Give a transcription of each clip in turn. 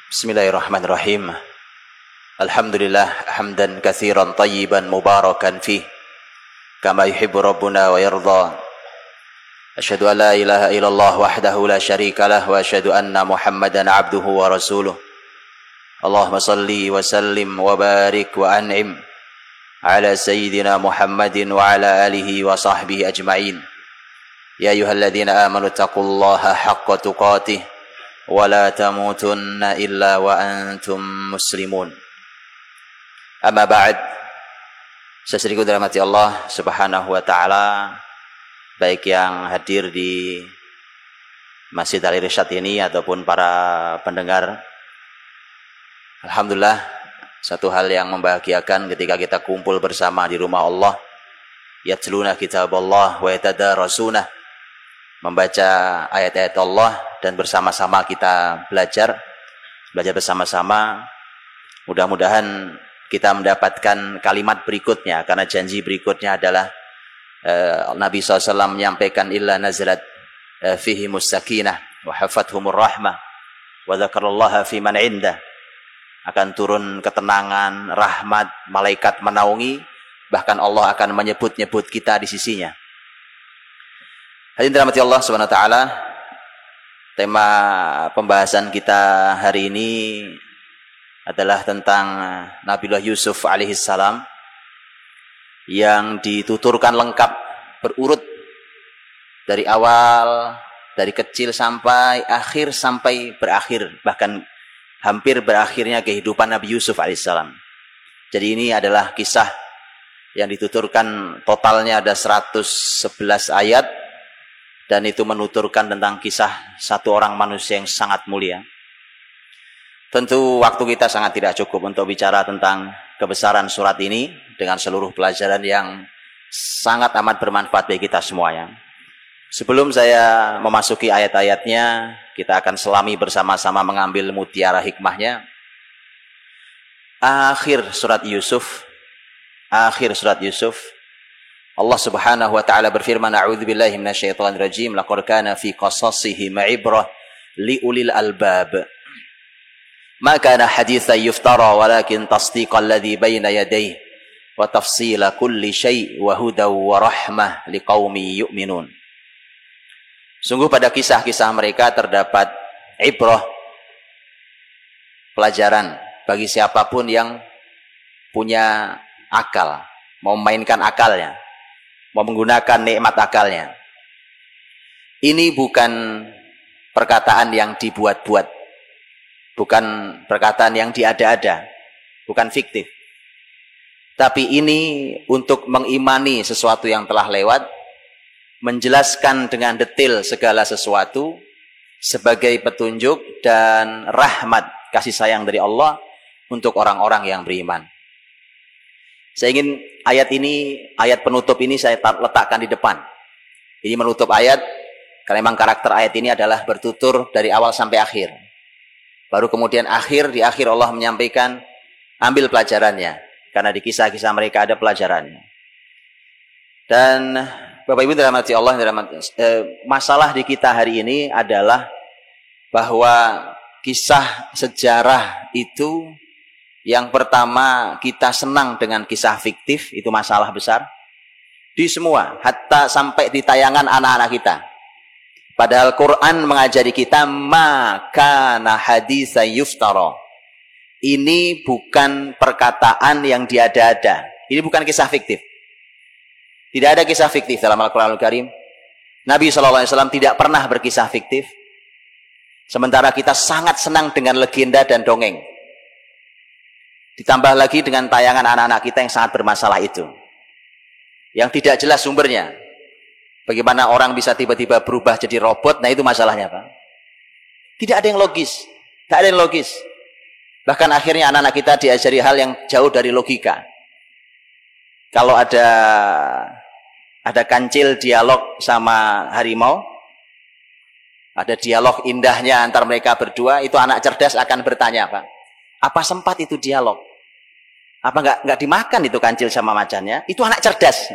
Bismillahirrahmanirrahim. Alhamdulillah hamdan katsiran tayyiban mubarakan fih kama yuhibbu rabbuna wa yarda. Asyhadu an la ilaha illallah wahdahu la syarikalah wa asyhadu anna Muhammadan abduhu wa rasuluh. Allahumma salli wa sallim wa barik wa an'im ala sayyidina Muhammadin wa ala alihi wa sahbihi ajma'in. Ya ayyuhalladzina amanu taqullaha haqqa tuqatih wa la tamutunna illa wa antum muslimun. Amma ba'd. Seseriku dirahmati Allah Subhanahu wa taala, baik yang hadir di Masjid Al-Irsyad ini ataupun para pendengar. Alhamdulillah, satu hal yang membahagiakan ketika kita kumpul bersama di rumah Allah, yatluna kitaballah wa yatadarasuna, membaca ayat-ayat Allah dan bersama-sama kita belajar bersama-sama. Mudah-mudahan kita mendapatkan kalimat berikutnya, karena janji berikutnya adalah Nabi SAW menyampaikan illa nazalat fihi musakinah wa hafathumur rahmah wa dzakarallaha fi man indah, akan turun ketenangan, rahmat, malaikat menaungi, bahkan Allah akan menyebut-nyebut kita di sisinya. Hadirin dirahmati Allah Subhanahu wa taala, tema pembahasan kita hari ini adalah tentang Nabiullah Yusuf alaihissalam yang dituturkan lengkap berurut dari awal, dari kecil sampai akhir, sampai berakhir, bahkan hampir berakhirnya kehidupan Nabi Yusuf alaihissalam. Jadi ini adalah kisah yang dituturkan, totalnya ada 111 ayat, dan itu menuturkan tentang kisah satu orang manusia yang sangat mulia. Tentu waktu kita sangat tidak cukup untuk bicara tentang kebesaran surat ini dengan seluruh pelajaran yang sangat amat bermanfaat bagi kita semuanya. Sebelum saya memasuki ayat-ayatnya, kita akan selami bersama-sama mengambil mutiara hikmahnya. Akhir surat Yusuf, Allah Subhanahu wa taala berfirman, a'udzubillahi minasyaitonir rajim, laqad kana fi qasasihim ibrah liulil albab. Ma kana haditsan yuftara walakin tasdiqal ladzi baina yadayhi wa tafsila kulli syai' wa hudaw wa rahmah liqaumi yu'minun. Sungguh pada kisah-kisah mereka terdapat ibrah, pelajaran bagi siapapun yang punya akal, mau memainkan akalnya, mau menggunakan nikmat akalnya. Ini bukan perkataan yang dibuat-buat, bukan perkataan yang diada-ada, bukan fiktif. Tapi ini untuk mengimani sesuatu yang telah lewat, menjelaskan dengan detail segala sesuatu sebagai petunjuk dan rahmat, kasih sayang dari Allah untuk orang-orang yang beriman. Saya ingin ayat ini, ayat penutup ini saya letakkan di depan. Ini menutup ayat, karena memang karakter ayat ini adalah bertutur dari awal sampai akhir. Baru kemudian di akhir Allah menyampaikan, ambil pelajarannya. Karena di kisah-kisah mereka ada pelajarannya. Dan Bapak Ibu dirahmati Allah, masalah di kita hari ini adalah bahwa kisah sejarah itu, yang pertama, kita senang dengan kisah fiktif, itu masalah besar. Di semua, hatta sampai di tayangan anak-anak kita. Padahal Quran mengajari kita, makana haditsan yuftara. Ini bukan perkataan yang diada-ada. Ini bukan kisah fiktif. Tidak ada kisah fiktif dalam Al-Quranul Karim. Nabi SAW tidak pernah berkisah fiktif. Sementara kita sangat senang dengan legenda dan dongeng. Ditambah lagi dengan tayangan anak-anak kita yang sangat bermasalah itu, yang tidak jelas sumbernya. Bagaimana orang bisa tiba-tiba berubah jadi robot, nah itu masalahnya, Pak. Tidak ada yang logis. Tak ada yang logis. Bahkan akhirnya anak-anak kita diajari hal yang jauh dari logika. Kalau ada kancil dialog sama harimau, ada dialog indahnya antar mereka berdua, itu anak cerdas akan bertanya, Pak, apa sempat itu dialog? Apa nggak dimakan itu kancil sama macannya? Itu anak cerdas.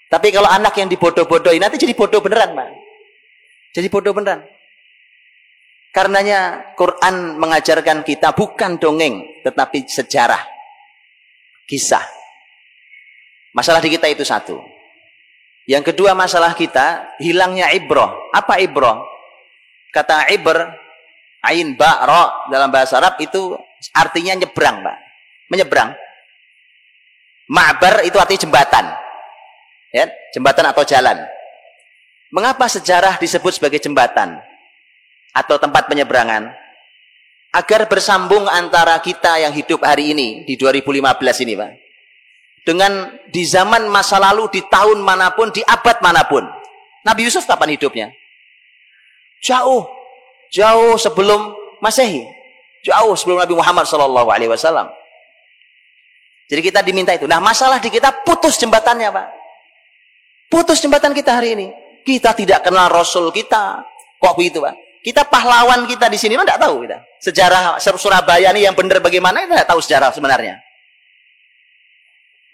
Tapi kalau anak yang dibodoh-bodohin, nanti jadi bodoh beneran, Pak. Jadi bodoh beneran. Karenanya Quran mengajarkan kita bukan dongeng, tetapi sejarah, kisah. Masalah di kita itu satu. Yang kedua masalah kita, hilangnya ibrah. Apa ibrah? Kata ibr, ain ba ra dalam bahasa Arab itu artinya nyebrang, Pak. Menyeberang. Ma'bar itu artinya jembatan. Ya, jembatan atau jalan. Mengapa sejarah disebut sebagai jembatan atau tempat penyeberangan? Agar bersambung antara kita yang hidup hari ini di 2015 ini, Pak, dengan di zaman masa lalu, di tahun manapun, di abad manapun. Nabi Yusuf kapan hidupnya? Jauh sebelum Masehi, jauh sebelum Nabi Muhammad SAW. Jadi kita diminta itu. Nah, masalah di kita putus jembatannya, Pak. Putus jembatan kita hari ini. Kita tidak kenal Rasul kita. Kok begitu, Pak? Kita pahlawan kita di sini, tidak tahu kita. Sejarah Surabaya ini yang benar bagaimana, kita tidak tahu sejarah sebenarnya.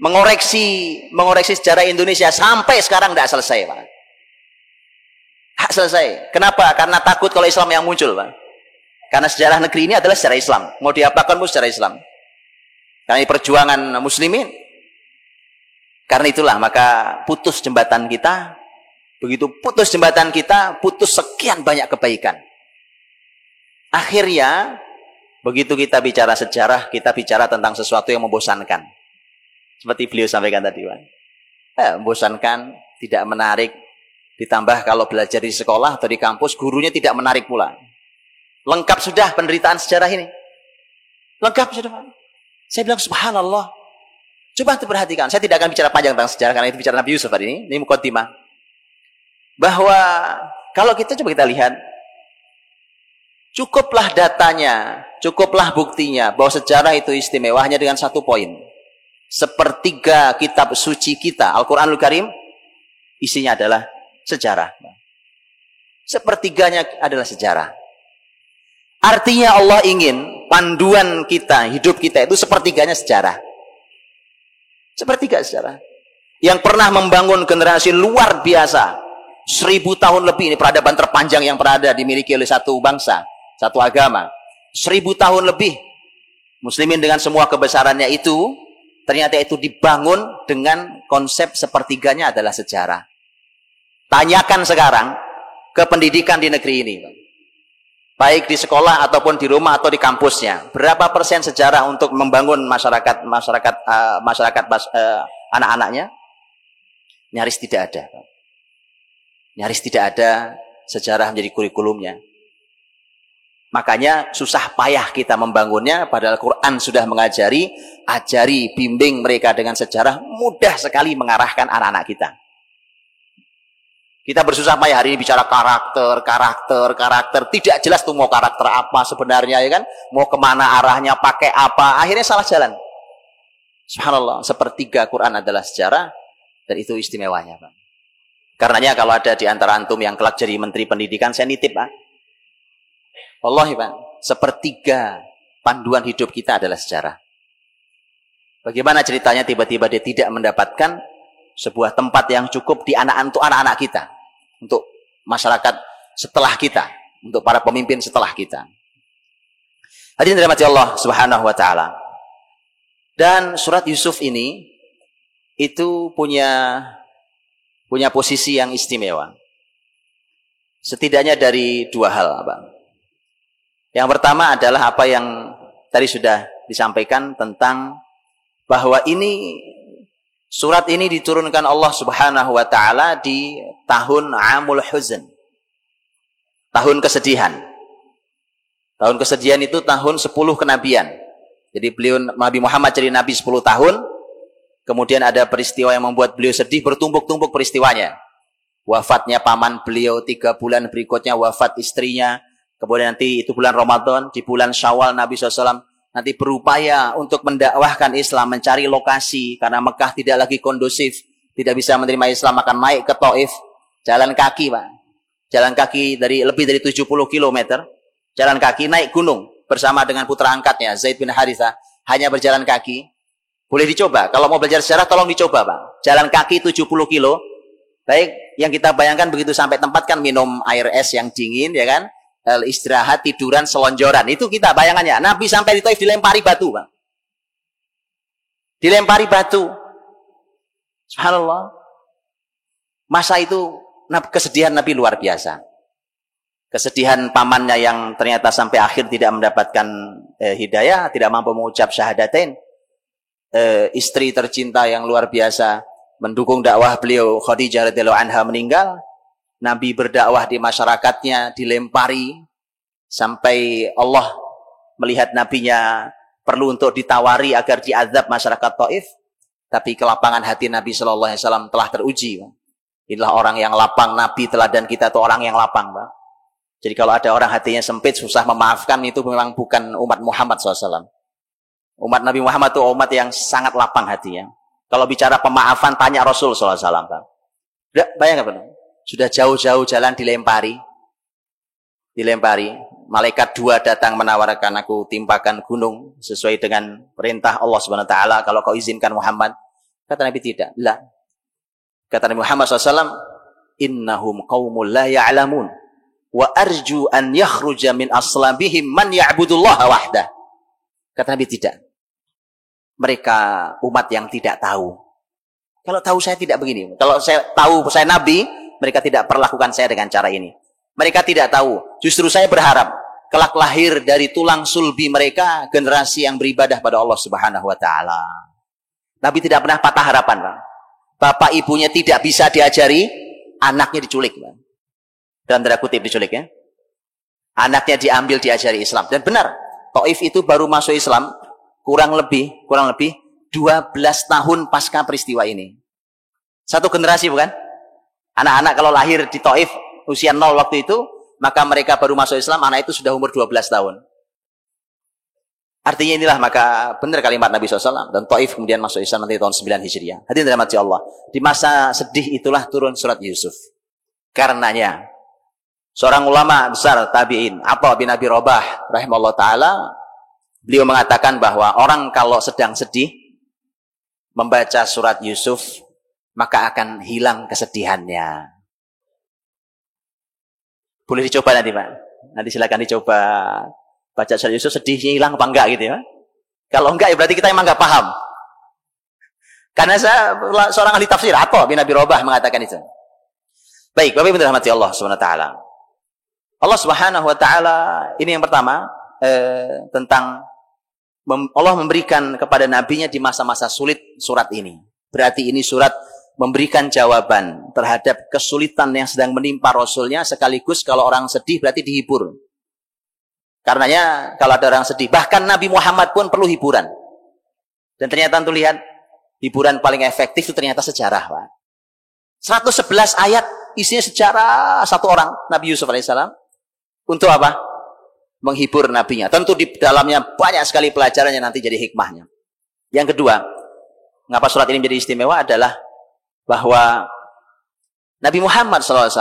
Mengoreksi sejarah Indonesia sampai sekarang tidak selesai, Pak. Tidak selesai. Kenapa? Karena takut kalau Islam yang muncul, Pak. Karena sejarah negeri ini adalah sejarah Islam. Mau diapakan pun sejarah Islam. Karena ini perjuangan muslimin. Karena itulah maka putus jembatan kita. Begitu putus jembatan kita, putus sekian banyak kebaikan. Akhirnya, begitu kita bicara sejarah, kita bicara tentang sesuatu yang membosankan. Seperti beliau sampaikan tadi, Pak. Membosankan, tidak menarik. Ditambah kalau belajar di sekolah atau di kampus, gurunya tidak menarik pula. Lengkap sudah penderitaan sejarah ini. Lengkap sudah, Pak. Saya bilang subhanallah. Coba perhatikan. Saya tidak akan bicara panjang tentang sejarah karena itu bicara Nabi Yusuf hari ini. Ini muqaddimah. Bahwa kalau kita coba kita lihat, cukuplah datanya, cukuplah buktinya bahwa sejarah itu istimewa hanya dengan satu poin. Sepertiga kitab suci kita, Al-Quranul Karim, isinya adalah sejarah. Sepertiganya adalah sejarah. Artinya Allah ingin panduan kita, hidup kita itu sepertiganya sejarah. Sepertiga sejarah. Yang pernah membangun generasi luar biasa. 1000 tahun lebih, ini peradaban terpanjang yang pernah ada dimiliki oleh satu bangsa, satu agama. 1000 tahun lebih. Muslimin dengan semua kebesarannya itu, ternyata itu dibangun dengan konsep sepertiganya adalah sejarah. Tanyakan sekarang ke pendidikan di negeri ini. Baik di sekolah ataupun di rumah atau di kampusnya, berapa persen sejarah untuk membangun masyarakat anak-anaknya? Nyaris tidak ada. Nyaris tidak ada sejarah menjadi kurikulumnya. Makanya susah payah kita membangunnya, padahal Quran sudah mengajari, ajari, bimbing mereka dengan sejarah, mudah sekali mengarahkan anak-anak kita. Kita bersusah payah hari ini bicara karakter. Tidak jelas tuh mau karakter apa sebenarnya, ya kan? Mau kemana arahnya, pakai apa. Akhirnya salah jalan. Subhanallah, sepertiga Quran adalah sejarah, dan itu istimewanya, Pak. Karenanya kalau ada di antara antum yang kelak jadi menteri pendidikan, saya nitip, Pak. Wallahi, Pak, sepertiga panduan hidup kita adalah sejarah. Bagaimana ceritanya tiba-tiba dia tidak mendapatkan sebuah tempat yang cukup di anak-anak kita, untuk masyarakat setelah kita, untuk para pemimpin setelah kita. Hadirin dirahmati Allah Subhanahu wa taala. Dan surat Yusuf ini itu punya posisi yang istimewa. Setidaknya dari dua hal, Bang. Yang pertama adalah apa yang tadi sudah disampaikan tentang bahwa surat ini diturunkan Allah Subhanahu wa taala di tahun Amul Huzn. Tahun kesedihan. Tahun kesedihan itu tahun 10 kenabian. Jadi Nabi Muhammad jadi nabi 10 tahun. Kemudian ada peristiwa yang membuat beliau sedih, bertumpuk-tumpuk peristiwanya. Wafatnya paman beliau, 3 bulan berikutnya wafat istrinya. Kemudian nanti itu bulan Ramadan, di bulan Syawal Nabi SAW nanti berupaya untuk mendakwahkan Islam, mencari lokasi, karena Mekah tidak lagi kondusif, tidak bisa menerima Islam, akan naik ke Taif, jalan kaki, Pak. Jalan kaki lebih dari 70 km, jalan kaki naik gunung, bersama dengan putra angkatnya, Zaid bin Harithah, hanya berjalan kaki. Boleh dicoba, kalau mau belajar sejarah tolong dicoba, Pak. Jalan kaki 70 kilo, baik, yang kita bayangkan begitu sampai tempat kan minum air es yang dingin, ya kan? istirahat, tiduran, selonjoran. Itu kita bayangannya. Nabi sampai di Taif dilempari batu, Pak. Dilempari batu. Subhanallah. Masa itu kesedihan Nabi luar biasa. Kesedihan pamannya yang ternyata sampai akhir tidak mendapatkan hidayah, tidak mampu mengucap syahadatain. Istri tercinta yang luar biasa mendukung dakwah beliau, Khadijah radhiyallahu anha, meninggal. Nabi berdakwah di masyarakatnya, dilempari sampai Allah melihat nabinya perlu untuk ditawari agar diazab masyarakat Taif. Tapi kelapangan hati Nabi sallallahu alaihi wasallam telah teruji. Inilah orang yang lapang. Nabi teladan kita itu orang yang lapang, Pak. Jadi kalau ada orang hatinya sempit, susah memaafkan, itu memang bukan umat Muhammad SAW. Umat Nabi Muhammad itu umat yang sangat lapang hatinya. Kalau bicara pemaafan, tanya Rasul SAW. Bayangkan, Pak. Sudah jauh-jauh jalan dilempari. Malaikat 2 datang menawarkan, aku timpakan gunung sesuai dengan perintah Allah Subhanahu wa taala, kalau kau izinkan Muhammad. Kata Nabi tidak. La. Kata Nabi Muhammad SAW, innahum qaumul la ya'lamun wa arju an yakhruja min aslabihim man ya'budullaha wahdah. Kata Nabi tidak. Mereka umat yang tidak tahu. Kalau tahu saya tidak begini. Kalau saya tahu saya Nabi, mereka tidak perlakukan saya dengan cara ini. Mereka tidak tahu. Justru saya berharap kelak lahir dari tulang sulbi mereka generasi yang beribadah pada Allah Subhanahu wa taala. Nabi tidak pernah patah harapan, Pak. Bapak ibunya tidak bisa diajari, anaknya diculik, Pak. Dalam tanda kutip diculik, ya. Anaknya diambil diajari Islam. Dan benar, Taif itu baru masuk Islam kurang lebih 12 tahun pasca peristiwa ini. Satu generasi, bukan? Anak-anak kalau lahir di Taif usia 0 waktu itu, maka mereka baru masuk Islam, anak itu sudah umur 12 tahun. Artinya inilah, maka benar kalimat Nabi SAW. Dan Taif kemudian masuk Islam nanti tahun 9 Hijriah. Hadirin dirahmati Allah. Di masa sedih itulah turun surat Yusuf. Karenanya, seorang ulama besar tabi'in, Atha bin Abi Rabah rahimahullah ta'ala, beliau mengatakan bahwa orang kalau sedang sedih, membaca surat Yusuf, maka akan hilang kesedihannya. Boleh dicoba nanti, Pak. Nanti silakan dicoba baca surat Yusuf, sedihnya hilang apa enggak gitu ya. Kalau enggak ya berarti kita emang enggak paham. Karena saya seorang ahli tafsir, Atha bin Abi Rabah mengatakan itu. Baik, Bapak Ibu dirahmati Allah Subhanahu wa taala. Allah Subhanahu wa taala ini yang pertama tentang Allah memberikan kepada nabinya di masa-masa sulit surat ini. Berarti ini surat memberikan jawaban terhadap kesulitan yang sedang menimpa Rasulnya, sekaligus kalau orang sedih berarti dihibur. Karenanya kalau ada orang sedih, bahkan Nabi Muhammad pun perlu hiburan. Dan ternyata untuk lihat, hiburan paling efektif itu ternyata sejarah, Pak. 111 ayat isinya sejarah satu orang, Nabi Yusuf alaihissalam. Untuk apa? Menghibur nabinya. Tentu di dalamnya banyak sekali pelajarannya, nanti jadi hikmahnya. Yang kedua, mengapa surat ini menjadi istimewa adalah bahwa Nabi Muhammad SAW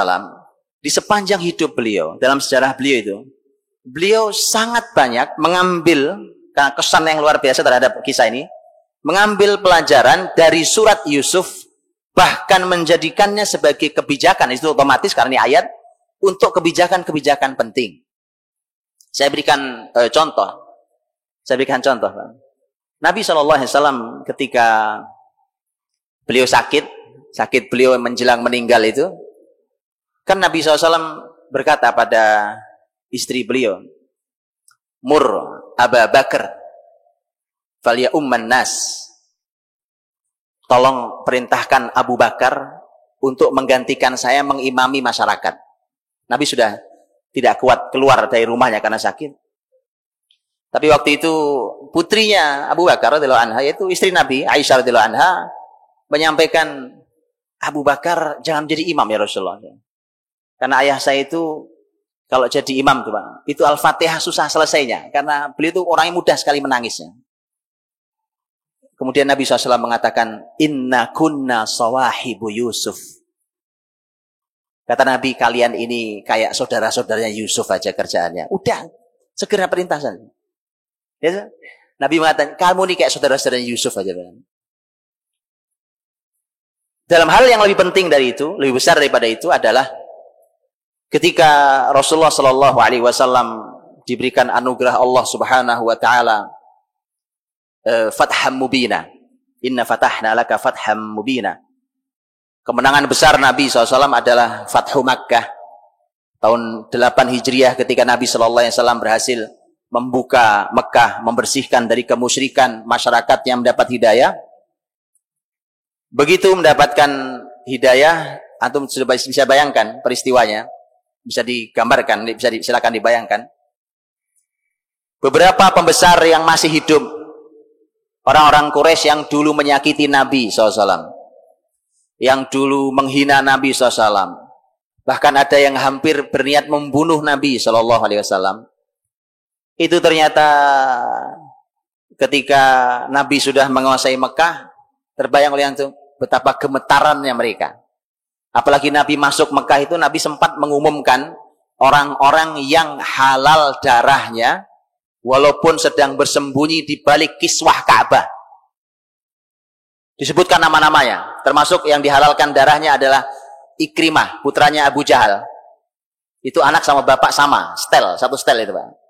di sepanjang hidup beliau, dalam sejarah beliau itu, beliau sangat banyak mengambil kesan yang luar biasa terhadap kisah ini, mengambil pelajaran dari surat Yusuf, bahkan menjadikannya sebagai kebijakan. Itu otomatis karena ini ayat untuk kebijakan-kebijakan penting. Saya berikan contoh. Pak. Nabi SAW ketika beliau sakit beliau menjelang meninggal itu, kan Nabi SAW berkata pada istri beliau, Mur Aba Bakar falia umman nas, tolong perintahkan Abu Bakar untuk menggantikan saya mengimami masyarakat. Nabi sudah tidak kuat keluar dari rumahnya karena sakit. Tapi waktu itu putrinya Abu Bakar radhiyallahu anha, yaitu istri Nabi Aisyah radhiyallahu anha, menyampaikan, Abu Bakar jangan jadi imam ya Rasulullah. Karena ayah saya itu kalau jadi imam tuh, Pak, itu Al-Fatihah susah selesainya, karena beliau itu orangnya mudah sekali menangisnya. Kemudian Nabi SAW mengatakan, Inna kunna sawahibu Yusuf. Kata Nabi, kalian ini kayak saudara-saudaranya Yusuf aja kerjaannya. Udah, segera perintah saja. Ya, Nabi mengatakan, kamu ini kayak saudara-saudaranya Yusuf aja. Dalam hal yang lebih penting dari itu, lebih besar daripada itu adalah ketika Rasulullah Shallallahu Alaihi Wasallam diberikan anugerah Allah Subhanahu Wa Taala fatham mubina, inna fatahna laka fatham mubina. Kemenangan besar Nabi SAW adalah Fathu Makkah tahun 8 Hijriah, ketika Nabi SAW berhasil membuka Mekah, membersihkan dari kemusyrikan masyarakat yang mendapat hidayah. Begitu mendapatkan hidayah, antum sudah bisa bayangkan peristiwanya, bisa digambarkan, silakan dibayangkan. Beberapa pembesar yang masih hidup, orang-orang Quraisy yang dulu menyakiti Nabi SAW, yang dulu menghina Nabi SAW, bahkan ada yang hampir berniat membunuh Nabi SAW. Itu ternyata ketika Nabi sudah menguasai Mekah, terbayang oleh antum betapa gemetarannya mereka. Apalagi Nabi masuk Mekah itu, Nabi sempat mengumumkan orang-orang yang halal darahnya walaupun sedang bersembunyi di balik kiswah Ka'bah. Disebutkan nama-namanya, termasuk yang dihalalkan darahnya adalah Ikrimah, putranya Abu Jahal. Itu anak sama bapak sama, satu setel itu, Pak.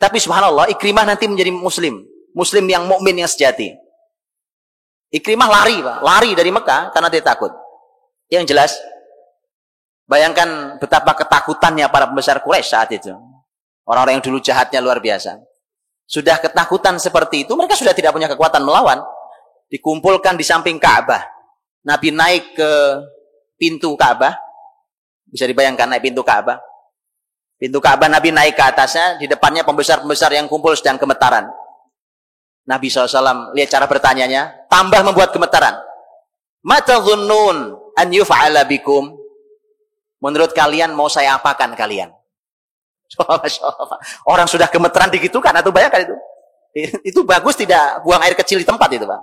Tapi subhanallah, Ikrimah nanti menjadi muslim yang mukmin yang sejati. Ikrimah lari, Pak, lari dari Mekah karena dia takut. Yang jelas, bayangkan betapa ketakutannya para pembesar Quraisy saat itu. Orang-orang yang dulu jahatnya luar biasa. Sudah ketakutan seperti itu, mereka sudah tidak punya kekuatan melawan. Dikumpulkan di samping Ka'bah. Nabi naik ke pintu Ka'bah. Bisa dibayangkan naik pintu Ka'bah. Pintu Ka'bah Nabi naik ke atasnya, di depannya pembesar-pembesar yang kumpul sedang gemetaran. Nabi SAW lihat cara bertanyanya, tambah membuat gemetaran. Mata dhunnun an yuf'ala bikum. Menurut kalian mau saya apakan kalian? Orang sudah gemetaran digitukan, atau bayangkan itu. Itu bagus tidak buang air kecil di tempat itu, Pak.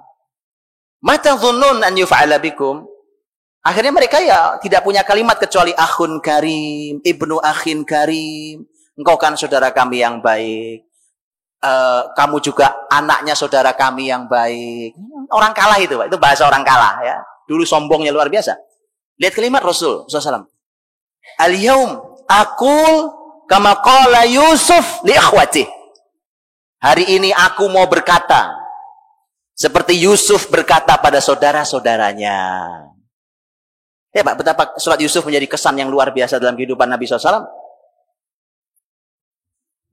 Mata dhunnun an yuf'ala bikum. Akhirnya mereka ya tidak punya kalimat kecuali akhun karim, ibnu akhin karim. Engkau kan saudara kami yang baik. Kamu juga anaknya saudara kami yang baik. Orang kalah itu, Pak. Itu bahasa orang kalah ya. Dulu sombongnya luar biasa. Lihat kalimat Rasul SAW. Al-yaum aqul kama qala Yusuf li akhwati. Hari ini aku mau berkata seperti Yusuf berkata pada saudara-saudaranya. Ya Pak, betapa surat Yusuf menjadi kesan yang luar biasa dalam kehidupan Nabi SAW.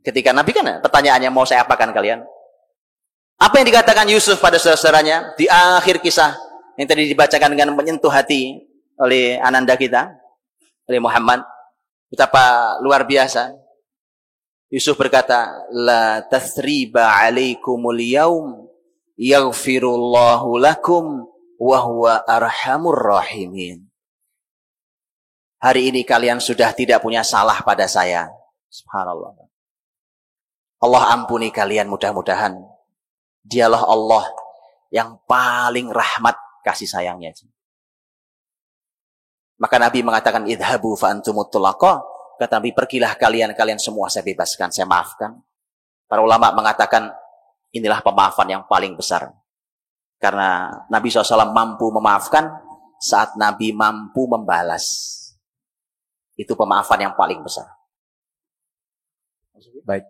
Ketika Nabi kan pertanyaannya, mau saya apakan kalian? Apa yang dikatakan Yusuf pada saudaranya di akhir kisah yang tadi dibacakan dengan menyentuh hati oleh ananda kita, oleh Muhammad, betapa luar biasa. Yusuf berkata, la tathriba alaikumul yaum yaghfirullahu lakum wa huwa arhamur rahimin. Hari ini kalian sudah tidak punya salah pada saya. Subhanallah. Allah ampuni kalian mudah-mudahan. Dialah Allah yang paling rahmat kasih sayangnya. Maka Nabi mengatakan, idhabu fa antumut tulaqa. Kata Nabi, pergilah kalian semua saya bebaskan, saya maafkan. Para ulama mengatakan, inilah pemaafan yang paling besar. Karena Nabi SAW mampu memaafkan saat Nabi mampu membalas. Itu pemaafan yang paling besar. Baik.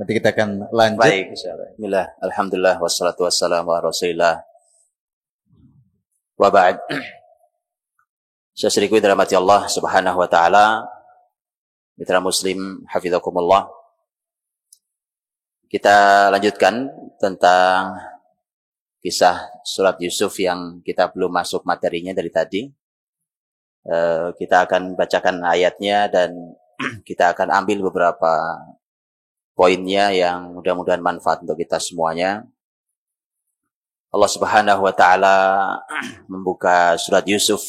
Nanti kita akan lanjut. Baik, bismillah. Alhamdulillah wassalatu wassalamu ala Rasulillah. Wa ba'd. Saudaraku dirahmati Allah Subhanahu wa taala, mitra muslim hafizakumullah. Kita lanjutkan tentang kisah surat Yusuf yang kita belum masuk materinya dari tadi. Kita akan bacakan ayatnya dan kita akan ambil beberapa poinnya yang mudah-mudahan manfaat untuk kita semuanya. Allah Subhanahu wa taala membuka surat Yusuf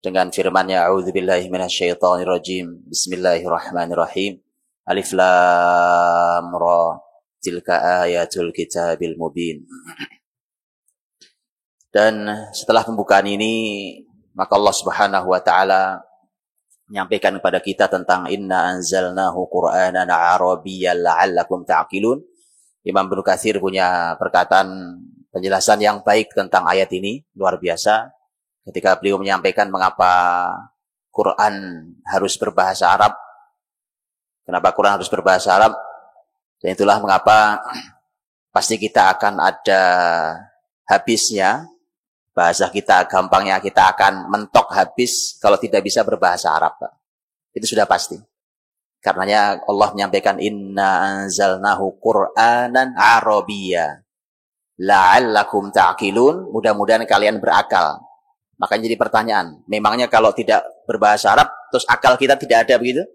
dengan firman-Nya, a'udzubillahi minasyaitonirrajim. Bismillahirrahmanirrahim. Alif lam ra. Tilka ayatul kitabil mubin. Dan setelah pembukaan ini, maka Allah Subhanahu wa taala menyampaikan kepada kita tentang inna anzalnahu qur'anan arabiyyan la'allakum ta'qilun. Imam Ibnu Katsir punya perkataan penjelasan yang baik tentang ayat ini, luar biasa. Ketika beliau menyampaikan mengapa Quran harus berbahasa Arab? Kenapa Quran harus berbahasa Arab? Dan itulah mengapa pasti kita akan ada habisnya. Bahasa kita gampangnya kita akan mentok habis kalau tidak bisa berbahasa Arab. Itu sudah pasti. Karenanya Allah menyampaikan inna anzalnahu Qur'anan Arabiyya la'allakum ta'qilun, mudah-mudahan kalian berakal. Makanya jadi pertanyaan, memangnya kalau tidak berbahasa Arab terus akal kita tidak ada begitu?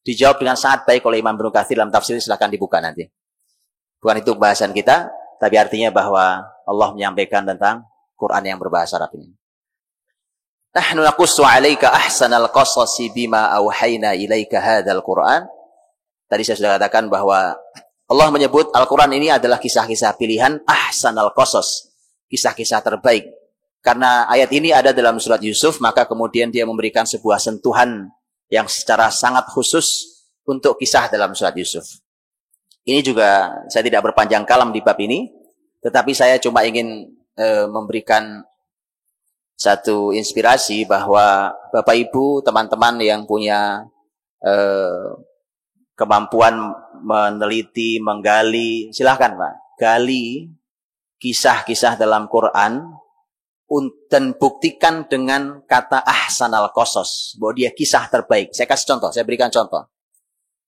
Dijawab dengan sangat baik oleh Imam Ibnu Katsir dalam tafsir, silahkan dibuka nanti. Bukan itu bahasan kita, tapi artinya bahwa Allah menyampaikan tentang Quran yang berbahasa Arab ini. Nahnu naqussu 'alaika ahsanal qasasi bima auhayna ilaika hadzal Qur'an. Tadi saya sudah katakan bahwa Allah menyebut Al-Quran ini adalah kisah-kisah pilihan ahsanal qasas, kisah-kisah terbaik. Karena ayat ini ada dalam surat Yusuf, maka kemudian dia memberikan sebuah sentuhan yang secara sangat khusus untuk kisah dalam surat Yusuf. Ini juga saya tidak berpanjang kalam di bab ini, tetapi saya cuma ingin memberikan satu inspirasi bahwa Bapak Ibu, teman-teman yang punya kemampuan meneliti, menggali, silahkan Pak, gali kisah-kisah dalam Quran dan buktikan dengan kata ahsanal qasas, bahwa dia kisah terbaik. Saya kasih contoh, saya berikan contoh.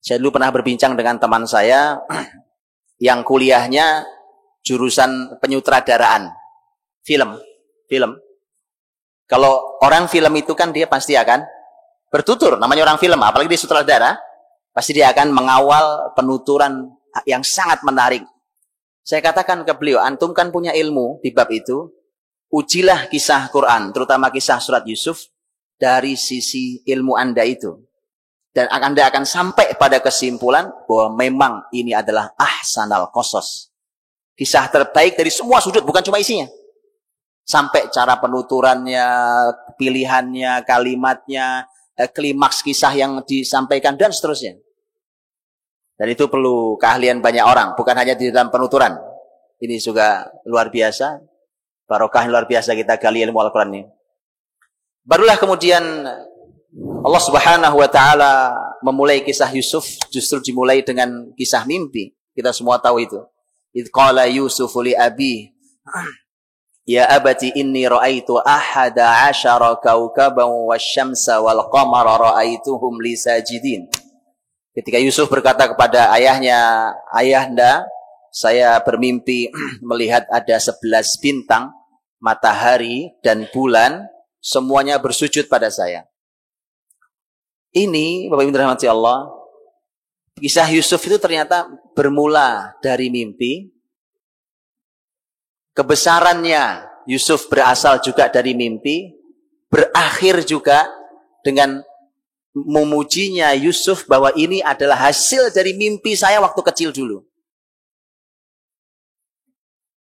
Saya dulu pernah berbincang dengan teman saya yang kuliahnya jurusan penyutradaraan film. Kalau orang film itu kan dia pasti akan bertutur, namanya orang film, apalagi dia sutradara, pasti dia akan mengawal penuturan yang sangat menarik. Saya katakan ke beliau, antum kan punya ilmu di bab itu, ujilah kisah Quran, terutama kisah surat Yusuf, dari sisi ilmu Anda itu. Dan Anda akan sampai pada kesimpulan bahwa memang ini adalah ahsanal qasas. Kisah terbaik dari semua sudut, bukan cuma isinya. Sampai cara penuturannya, pilihannya, kalimatnya, klimaks kisah yang disampaikan, dan seterusnya. Dan itu perlu keahlian banyak orang, bukan hanya di dalam penuturan. Ini juga luar biasa. Barokah luar biasa kita gali ilmu Al-Quran ini. Barulah kemudian Allah Subhanahu wa Ta'ala memulai kisah Yusuf, justru dimulai dengan kisah mimpi. Kita semua tahu itu. Idh qala Yusufu li abi, ya abati inni ra'aitu ahada asyara kawkaban wasyamsa wal qamara ra'aituhum li sajidin. Ketika Yusuf berkata kepada ayahnya, ayahanda, saya bermimpi melihat ada 11 bintang, matahari dan bulan, semuanya bersujud pada saya. Ini, Bapak Ibu dirahmati Allah, kisah Yusuf itu ternyata bermula dari mimpi. Kebesarannya Yusuf berasal juga dari mimpi, berakhir juga dengan memujinya Yusuf bahwa ini adalah hasil dari mimpi saya waktu kecil dulu.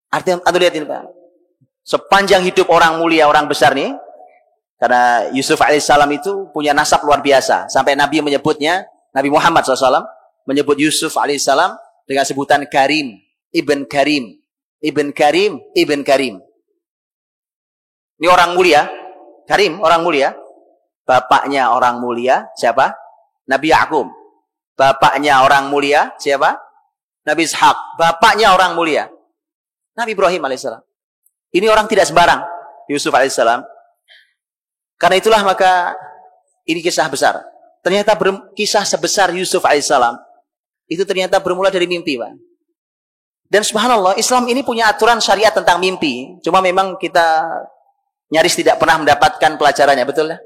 Artinya, anda lihat ini Pak, sepanjang hidup orang mulia, orang besar nih, karena Yusuf alaihissalam itu punya nasab luar biasa, sampai Nabi menyebutnya, Nabi Muhammad SAW menyebut Yusuf alaihissalam dengan sebutan Karim, Ibn Karim. Ibn Karim, Ibn Karim. Ini orang mulia, Karim, orang mulia. Bapaknya orang mulia, siapa? Nabi Ya'qub. Bapaknya orang mulia, siapa? Nabi Ishaq. Bapaknya orang mulia, Nabi Ibrahim alaihissalam. Ini orang tidak sembarang, Yusuf alaihissalam. Karena itulah maka ini kisah besar. Ternyata kisah sebesar Yusuf alaihissalam itu ternyata bermula dari mimpi, Pak. Dan subhanallah, Islam ini punya aturan syariat tentang mimpi. Cuma memang kita nyaris tidak pernah mendapatkan pelajarannya, betul ya?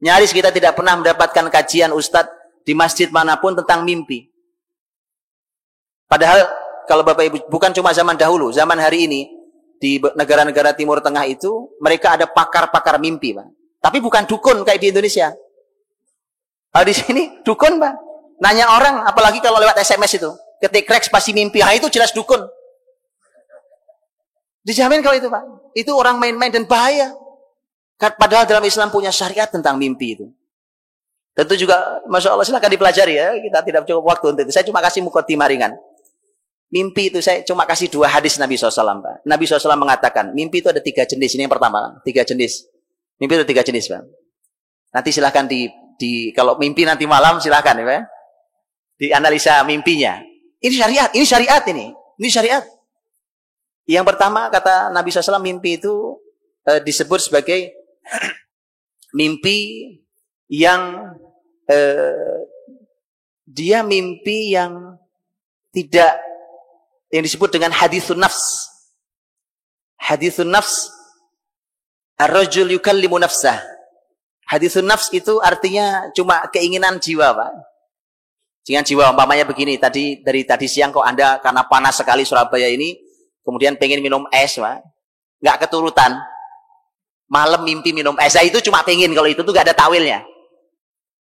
Nyaris kita tidak pernah mendapatkan kajian ustadz di masjid manapun tentang mimpi. Padahal kalau Bapak Ibu, bukan cuma zaman dahulu, zaman hari ini di negara-negara Timur Tengah itu mereka ada pakar-pakar mimpi, Pak. Tapi bukan dukun kayak di Indonesia. Kalau di sini dukun, Pak. Nanya orang, apalagi kalau lewat SMS itu. Ketik reks pasti mimpi, nah itu jelas dukun. Dijamin kalau itu Pak. Itu orang main-main dan bahaya. Padahal dalam Islam punya syariat tentang mimpi itu. Tentu juga, Masya Allah, silahkan dipelajari ya. Kita tidak cukup waktu untuk itu. Saya cuma kasih mukaddimah ringan. Mimpi itu saya cuma kasih 2 hadis Nabi SAW, Pak. Nabi SAW mengatakan, mimpi itu ada 3 jenis. Ini yang pertama, 3 jenis. Mimpi itu 3 jenis, Pak. Nanti silahkan kalau mimpi nanti malam silahkan ya. Dianalisa mimpinya. Ini syariat ini. Ini syariat. Yang pertama kata Nabi SAW, mimpi itu disebut sebagai mimpi yang dia mimpi yang tidak, yang disebut dengan hadithun nafs. Hadithun nafs, ar-rajul yukallimu nafsah. Hadithun nafs itu artinya cuma keinginan jiwa, Pak. Keinginan jiwa, umpamanya begini, dari tadi siang kok Anda karena panas sekali Surabaya ini, kemudian pengen minum es, Pak. Nggak keturutan. Malam mimpi minum es, itu cuma pengen, kalau itu tuh nggak ada tawilnya.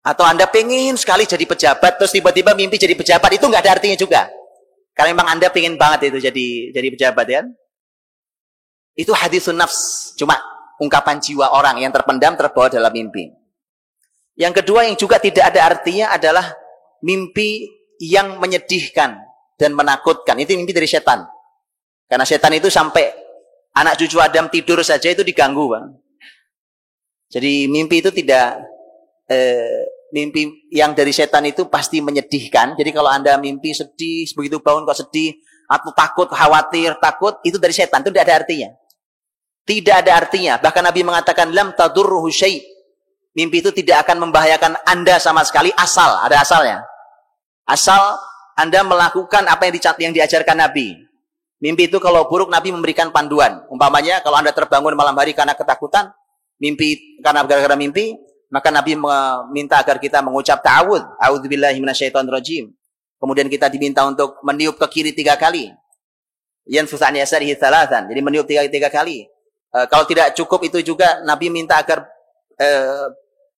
Atau Anda pengen sekali jadi pejabat, terus tiba-tiba mimpi jadi pejabat, itu nggak ada artinya juga. Karena memang Anda pengen banget itu jadi pejabat, ya. Itu hadithun nafs, cuma ungkapan jiwa orang yang terpendam, terbawa dalam mimpi. Yang kedua yang juga tidak ada artinya adalah mimpi yang menyedihkan dan menakutkan. Itu mimpi dari setan. Karena setan itu sampai anak cucu Adam tidur saja itu diganggu, Bang. Jadi mimpi itu tidak, mimpi yang dari setan itu pasti menyedihkan. Jadi kalau Anda mimpi sedih, begitu bangun kok sedih, atau takut, khawatir, takut, itu dari setan, itu tidak ada artinya. Tidak ada artinya. Bahkan Nabi mengatakan, lam tadurruhu syai'. Mimpi itu tidak akan membahayakan Anda sama sekali, asal, ada asalnya. Asal Anda melakukan apa yang diajarkan Nabi. Mimpi itu kalau buruk, Nabi memberikan panduan. Umpamanya kalau Anda terbangun malam hari karena ketakutan, karena gara-gara mimpi, maka Nabi meminta agar kita mengucap ta'awudz, a'udzubillahi minasyaitonirrajim. Kemudian kita diminta untuk meniup ke kiri 3 kali. Yanfuthu an yasarihi thalathan. Jadi meniup 3 kali. Kalau tidak cukup itu juga Nabi minta agar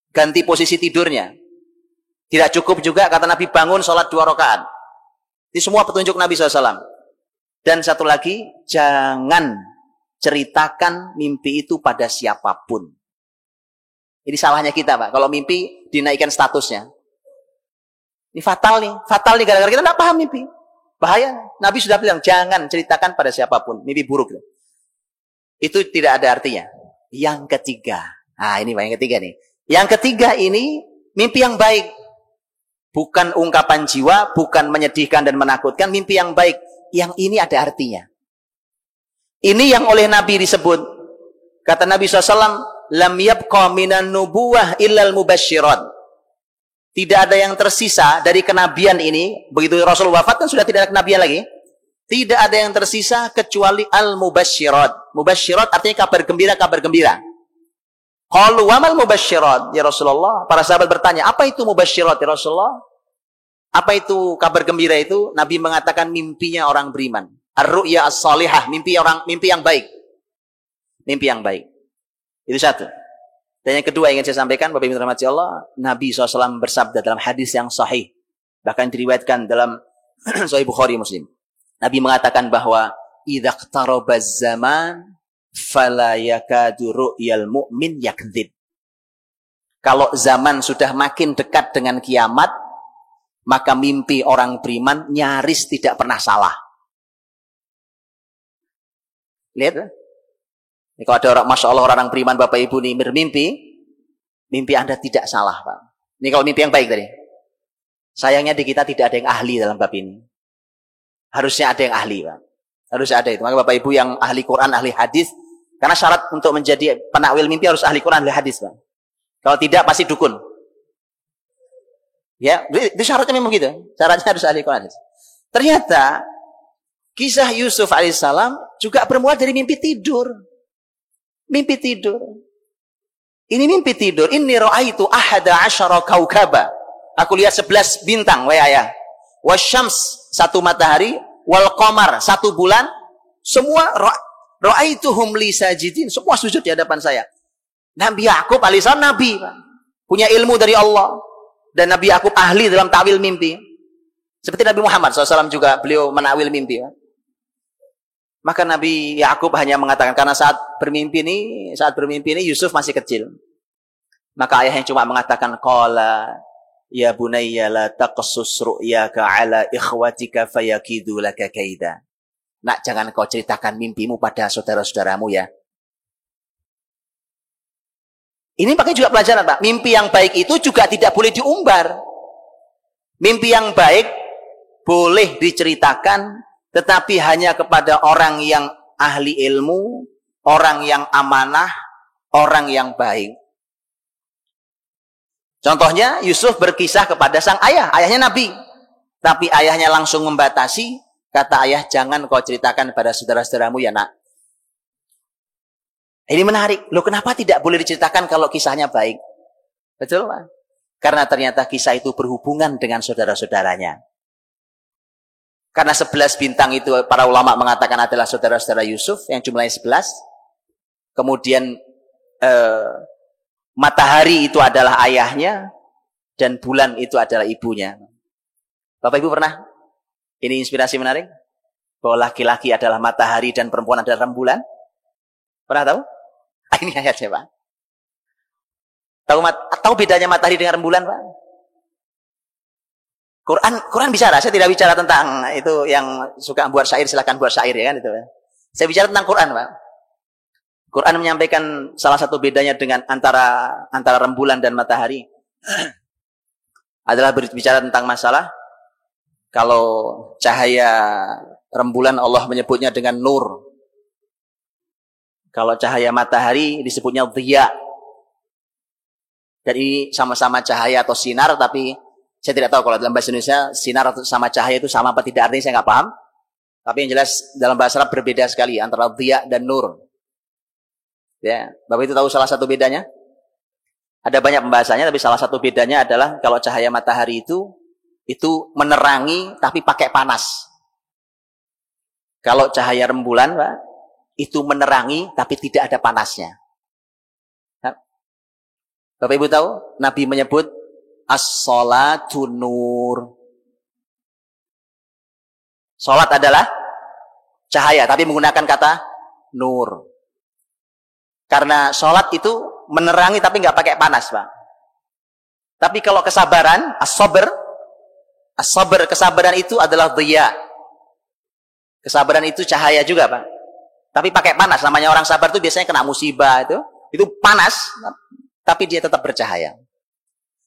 ganti posisi tidurnya. Tidak cukup juga kata Nabi bangun sholat 2 rakaat. Ini semua petunjuk Nabi SAW. Dan satu lagi, jangan ceritakan mimpi itu pada siapapun. Ini salahnya kita, Pak. Kalau mimpi dinaikkan statusnya. Ini fatal nih gara-gara kita tidak paham mimpi. Bahaya. Nabi sudah bilang jangan ceritakan pada siapapun mimpi buruk. Itu tidak ada artinya. Yang ketiga. Nah, ini yang ketiga nih. Yang ketiga ini mimpi yang baik. Bukan ungkapan jiwa, bukan menyedihkan dan menakutkan, mimpi yang baik. Yang ini ada artinya. Ini yang oleh Nabi disebut. Kata Nabi SAW, lam yabqa minan nubuwah illal mubasyirat. Tidak ada yang tersisa dari kenabian ini. Begitu Rasul wafat kan sudah tidak ada kenabian lagi. Tidak ada yang tersisa kecuali al-mubasyirat. Mubasyirat artinya kabar gembira. Qalu wamal mubasyirat ya Rasulullah. Para sahabat bertanya, apa itu mubasyirat ya Rasulullah? Apa itu kabar gembira itu? Nabi mengatakan mimpinya orang beriman. Ar-ru'ya as-salihah, mimpi yang baik. Mimpi yang baik. Itu satu. Dan yang kedua ingin saya sampaikan, Bapak Ibu rahmati Allah, Nabi SAW bersabda dalam hadis yang sahih, bahkan diriwayatkan dalam Sahih Bukhari Muslim. Nabi mengatakan bahwa idza iqtarabaz zaman fala yakadu ru'yal mu'min yakdzib. Kalau zaman sudah makin dekat dengan kiamat, maka mimpi orang beriman nyaris tidak pernah salah. Lihat, ini kalau ada orang, Masya Allah, orang beriman Bapak Ibu ini bermimpi, mimpi Anda tidak salah, Pak. Ini kalau mimpi yang baik tadi. Sayangnya di kita tidak ada yang ahli dalam bab ini. Harusnya ada yang ahli, Pak. Harusnya ada itu. Maka Bapak Ibu yang ahli Quran, ahli hadis, karena syarat untuk menjadi penakwil mimpi harus ahli Quran, ahli hadis, Pak. Kalau tidak pasti dukun. Ya, itu syaratnya memang gitu. Syaratnya harus ahli Quran. Ternyata kisah Yusuf alaihissalam juga bermula dari mimpi tidur. Mimpi tidur. Ini mimpi tidur. Inni ra'aitu ahada asyara kaukaba. Aku lihat 11 bintang, wahai ayah. Wasyams, 1 matahari, wal qamar, 1 bulan, semua ra'aituhum li sajidin, semua sujud di hadapan saya. Nabi Yakub alaihissalam nabi, punya ilmu dari Allah, dan Nabi Yakub ahli dalam ta'wil mimpi. Seperti Nabi Muhammad SAW juga beliau menakwil mimpi. Maka Nabi Yakub hanya mengatakan, karena saat bermimpi ini Yusuf masih kecil. Maka ayahnya cuma mengatakan, qala ya bunayya la taqsus ru'yaka ala ikhwatika fayakidu laka kaida. Nak, jangan kau ceritakan mimpimu pada saudara-saudaramu ya. Ini pakai juga pelajaran, Pak. Mimpi yang baik itu juga tidak boleh diumbar. Mimpi yang baik boleh diceritakan, tetapi hanya kepada orang yang ahli ilmu, orang yang amanah, orang yang baik. Contohnya, Yusuf berkisah kepada sang ayah, ayahnya Nabi. Tapi ayahnya langsung membatasi, kata ayah, jangan kau ceritakan pada saudara-saudaramu ya nak. Ini menarik. Loh, kenapa tidak boleh diceritakan kalau kisahnya baik? Betul, Pak? Karena ternyata kisah itu berhubungan dengan saudara-saudaranya. Karena 11 bintang itu para ulama mengatakan adalah saudara-saudara Yusuf yang jumlahnya 11. Kemudian matahari itu adalah ayahnya dan bulan itu adalah ibunya. Bapak Ibu pernah? Ini inspirasi menarik. Bahwa laki-laki adalah matahari dan perempuan adalah rembulan. Pernah tahu? Ini ayatnya, Pak. Tahu bedanya matahari dengan rembulan, Pak? Quran bicara. Saya tidak bicara tentang itu yang suka buat syair, silakan buat syair ya kan itu. Saya bicara tentang Quran, Pak. Quran menyampaikan salah satu bedanya dengan antara rembulan dan matahari adalah berbicara tentang masalah kalau cahaya rembulan Allah menyebutnya dengan nur. Kalau cahaya matahari disebutnya dhiya. Jadi sama-sama cahaya atau sinar, tapi saya tidak tahu kalau dalam bahasa Indonesia sinar atau sama cahaya itu sama apa tidak, artinya saya nggak paham. Tapi yang jelas dalam bahasa Arab berbeda sekali antara dhiya dan nur. Ya, Bapak itu tahu salah satu bedanya? Ada banyak pembahasannya, tapi salah satu bedanya adalah kalau cahaya matahari itu menerangi tapi pakai panas. Kalau cahaya rembulan, Pak, itu menerangi tapi tidak ada panasnya. Bapak Ibu tahu, Nabi menyebut as-sholatu nur. Salat adalah cahaya, tapi menggunakan kata nur. Karena salat itu menerangi tapi nggak pakai panas, Pak. Tapi kalau kesabaran, as-sabr, kesabaran itu adalah dhiya. Kesabaran itu cahaya juga, Pak. Tapi pakai panas. Namanya orang sabar itu biasanya kena musibah itu panas, tapi dia tetap bercahaya.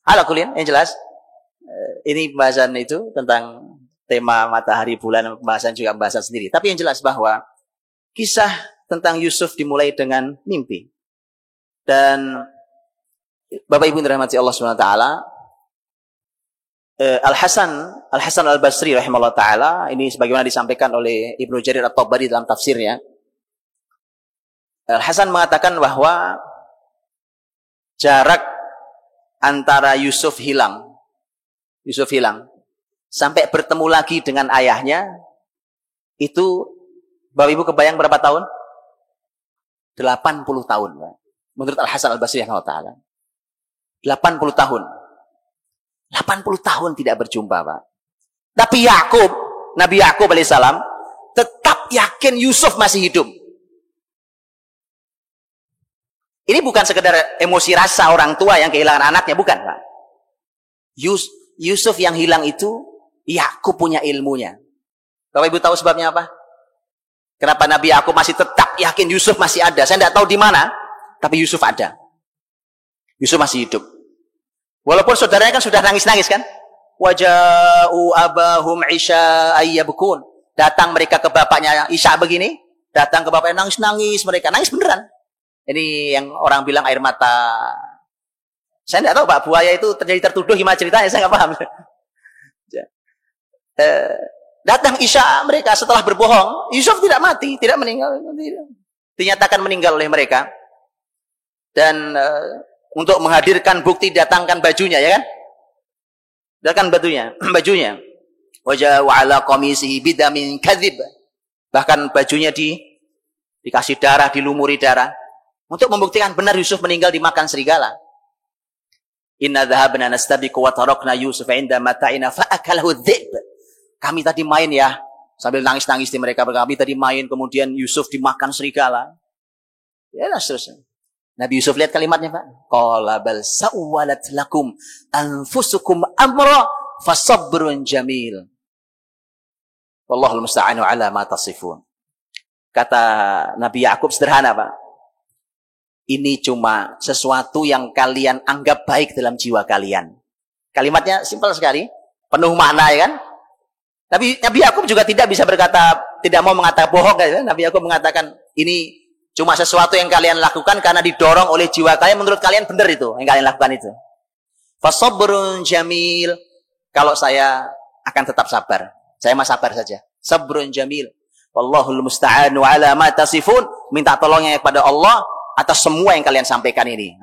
Halo kulin, yang jelas ini pembahasan itu tentang tema matahari bulan, pembahasan juga pembahasan sendiri. Tapi yang jelas bahwa kisah tentang Yusuf dimulai dengan mimpi. Dan Bapak Ibu dirahmati Allah Subhanahu wa taala, Al-Hasan Al-Basri rahimahullah taala, ini sebagaimana disampaikan oleh Ibnu Jarir At-Tabari dalam tafsirnya. Al-Hasan mengatakan bahwa jarak antara Yusuf hilang sampai bertemu lagi dengan ayahnya itu, Bapak Ibu kebayang berapa tahun? 80 tahun, Pak. Menurut Al-Hasan Al-Basri rahimahullah taala. 80 tahun. 80 tahun tidak berjumpa, Pak. Tapi Nabi Yakub alaihissalam tetap yakin Yusuf masih hidup. Ini bukan sekedar emosi rasa orang tua yang kehilangan anaknya, bukan, Pak. Yusuf yang hilang itu, Yakub punya ilmunya. Bapak Ibu tahu sebabnya apa? Kenapa Nabi Yakub masih tetap yakin Yusuf masih ada? Saya tidak tahu di mana, tapi Yusuf ada. Yusuf masih hidup. Walaupun saudaranya kan sudah nangis-nangis kan? Waja'u abahum isya ayyabkun. Datang mereka ke bapaknya Isya begini, datang ke bapaknya nangis-nangis mereka, nangis beneran. Ini yang orang bilang air mata. Saya tidak tahu, Pak, buaya itu tertuduh gimana ceritanya, saya nggak paham. Datang Isya mereka setelah berbohong, Yusuf tidak mati, tidak meninggal, dinyatakan meninggal oleh mereka. Dan untuk menghadirkan bukti datangkan bajunya, ya kan? Datangkan bajunya. Wajah wa'ala qamisihi bidamin kadzib. Bahkan bajunya dikasih darah, dilumuri darah untuk membuktikan benar Yusuf meninggal dimakan serigala. Inna dhahabna nastabiqu wa tarakna Yusuf 'inda mata'ina fa'akalahu dzib. Kami tadi main ya, sambil nangis-nangis di mereka. Kami tadi main, kemudian Yusuf dimakan serigala. Ya, seterusnya. Nabi Yusuf lihat kalimatnya, Pak. Qala bal sawwalat lakum anfusukum amra fasabrun jamil. Wallahul musta'anu ala ma tasifun. Kata Nabi Yakub sederhana, Pak. ini cuma sesuatu yang kalian anggap baik dalam jiwa kalian. Kalimatnya simpel sekali, penuh makna ya kan. Tapi Nabi Yakub juga tidak bisa berkata, tidak mau mengatakan bohong kan. Nabi Yakub mengatakan ini cuma sesuatu yang kalian lakukan karena didorong oleh jiwa kalian, menurut kalian benar itu yang kalian lakukan itu. Fasabrun jamil, kalau saya akan tetap sabar. Saya mah sabar saja. Sabrun jamil. Wallahul musta'anu ala ma tasifun, minta tolongnya kepada Allah atas semua yang kalian sampaikan ini.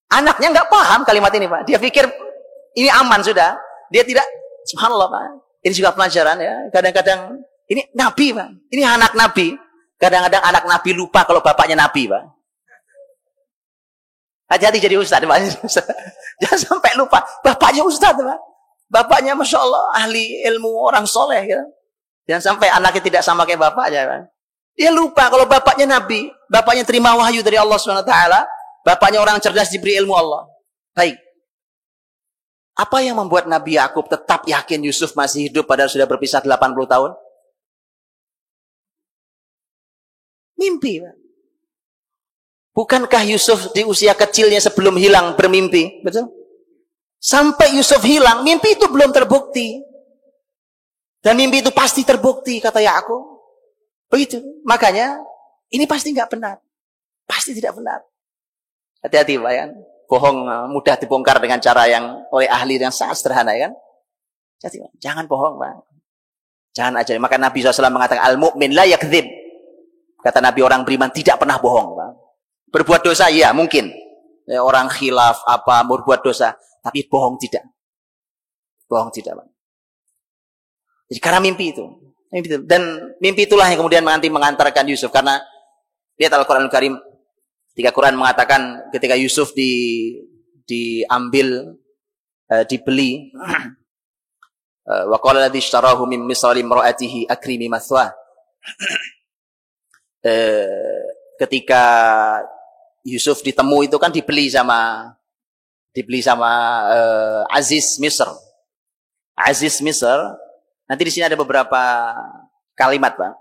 Anaknya nggak paham kalimat ini, Pak. Dia pikir ini aman sudah. Dia tidak, subhanallah, Pak. Ini juga pelajaran ya. Kadang-kadang ini nabi, Pak. Ini anak nabi. Kadang-kadang anak nabi lupa kalau bapaknya nabi, Pak. Hati-hati jadi ustaz, Pak. Jangan sampai lupa. Bapaknya ustaz, Pak. Bapaknya Masya Allah ahli ilmu, orang soleh. Ya. Jangan sampai anaknya tidak sama kayak bapaknya, Pak. Dia lupa kalau bapaknya nabi. Bapaknya terima wahyu dari Allah SWT. Bapaknya orang cerdas diberi ilmu Allah. Baik. Apa yang membuat Nabi Yakub tetap yakin Yusuf masih hidup padahal sudah berpisah 80 tahun? Mimpi, Pak. Bukankah Yusuf di usia kecilnya sebelum hilang bermimpi? Betul? Sampai Yusuf hilang, mimpi itu belum terbukti. Dan mimpi itu pasti terbukti, kata Yakub. Begitu. Makanya, ini pasti nggak benar. Pasti tidak benar. Hati-hati, Pak, ya. Bohong mudah dibongkar dengan cara yang oleh ahli yang sangat sederhana, ya kan? Jadi, jangan bohong, Pak. Jangan aja. Maka Nabi SAW mengatakan, al-mu'min la yakdzib. Kata Nabi, orang beriman tidak pernah bohong, Pak. Berbuat dosa, ya mungkin. Ya, orang khilaf, apa, berbuat dosa. Tapi bohong tidak. Bohong tidak, Pak. Jadi karena mimpi itu. Dan mimpi itulah yang kemudian nanti mengantarkan Yusuf. Karena lihat Al-Quran Al-Karim. Ketika Quran mengatakan ketika Yusuf diambil, dibeli. Wa qala alladhi ishtarahu min misri imra'atihi akrimi mathwah. Ketika Yusuf ditemu itu kan dibeli sama Aziz Misr. Aziz Misr. Nanti di sini ada beberapa kalimat, Pak.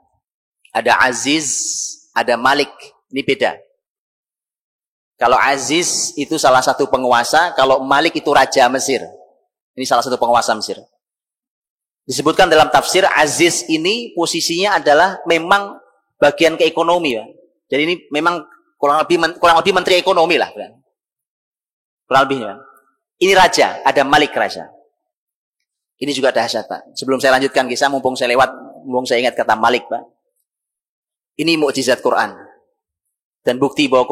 Ada Aziz, ada Malik. Ini beda. Kalau Aziz itu salah satu penguasa, kalau Malik itu raja Mesir. Ini salah satu penguasa Mesir. Disebutkan dalam tafsir Aziz ini posisinya adalah memang bagian ke ekonomi, Pak. Jadi ini memang kurang lebih menteri ekonomi lah, Pak. Kurang lebih, Pak. Ini raja, ada Malik raja. Ini juga dahsyat, Pak. Sebelum saya lanjutkan kisah, mumpung saya ingat kata Malik, Pak. Ini mukjizat Quran. Dan bukti bahwa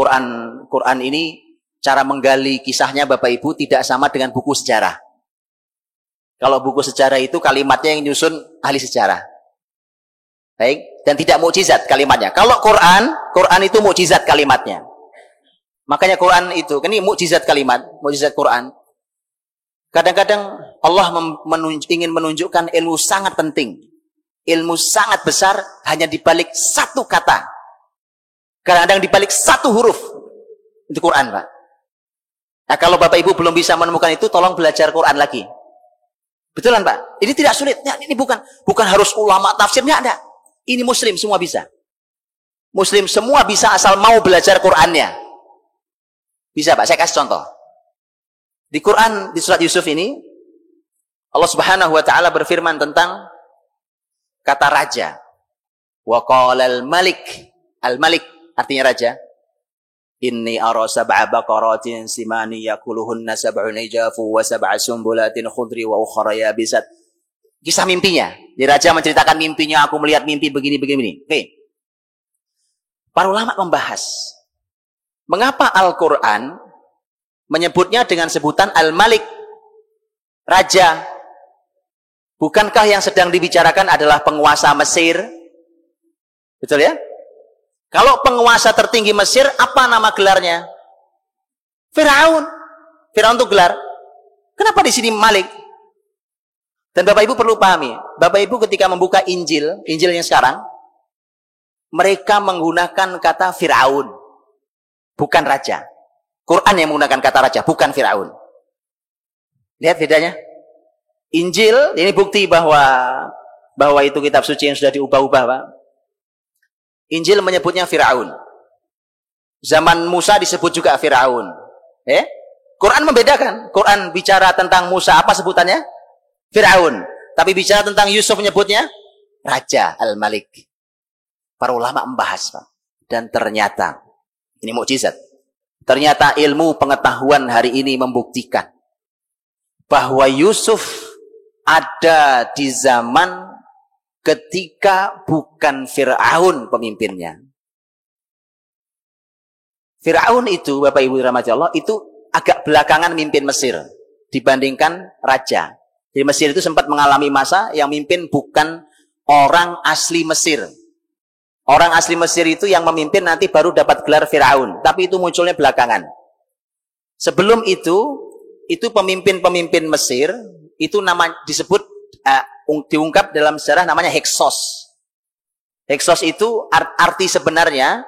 Quran ini cara menggali kisahnya Bapak Ibu tidak sama dengan buku sejarah. Kalau buku sejarah itu kalimatnya yang nyusun ahli sejarah. Baik, dan tidak mukjizat kalimatnya. Kalau Quran itu mukjizat kalimatnya. Makanya Quran itu, ini mukjizat kalimat, mukjizat Quran. Kadang-kadang Allah ingin menunjukkan ilmu sangat penting. Ilmu sangat besar hanya dibalik satu kata. Kadang-kadang dibalik satu huruf. Itu Quran, Pak. Nah, kalau Bapak Ibu belum bisa menemukan itu, tolong belajar Quran lagi. Betulan, Pak? Ini tidak sulit. Ya, ini bukan harus ulama tafsirnya, ada. Ini Muslim semua bisa. Muslim semua bisa asal mau belajar Qurannya. Bisa, Pak. Saya kasih contoh. Di Quran, di surat Yusuf ini, Allah Subhanahu wa Ta'ala berfirman tentang kata raja. Wa qala al-malik. Al-malik artinya raja. Inni ara sab'a baqaratin simani yakuluhunna sab'un ijafu wa sab'a sumbulatin khudri wa ukhra yabisat. Kisah mimpinya. Di raja menceritakan mimpinya, aku melihat mimpi begini-begini. Oke. Para ulama membahas. Mengapa Al-Quran menyebutnya dengan sebutan Al-Malik, raja? Bukankah yang sedang dibicarakan adalah penguasa Mesir? Betul ya? Kalau penguasa tertinggi Mesir, apa nama gelarnya? Firaun. Firaun itu gelar. Kenapa di sini Malik? Dan Bapak Ibu perlu pahami, Bapak Ibu ketika membuka Injil yang sekarang, mereka menggunakan kata Firaun, bukan raja. Quran yang menggunakan kata raja, bukan Firaun. Lihat bedanya. Injil, ini bukti bahwa itu kitab suci yang sudah diubah-ubah, Pak. Injil menyebutnya Firaun. Zaman Musa disebut juga Fir'aun. Quran membedakan. Quran bicara tentang Musa, apa sebutannya? Fir'aun. Tapi bicara tentang Yusuf menyebutnya Raja Al-Malik. Para ulama membahas, Pak. Dan ternyata, ini mukjizat. Ternyata ilmu pengetahuan hari ini membuktikan bahwa Yusuf ada di zaman ketika bukan Fir'aun pemimpinnya. Fir'aun itu, Bapak Ibu rahmati Allah, itu agak belakangan mimpin Mesir dibandingkan raja. Jadi Mesir itu sempat mengalami masa yang mimpin bukan orang asli Mesir. Orang asli Mesir itu yang memimpin nanti baru dapat gelar Fir'aun. Tapi itu munculnya belakangan. Sebelum itu pemimpin-pemimpin Mesir, itu nama disebut, diungkap dalam sejarah namanya Hyksos. Hyksos itu arti sebenarnya,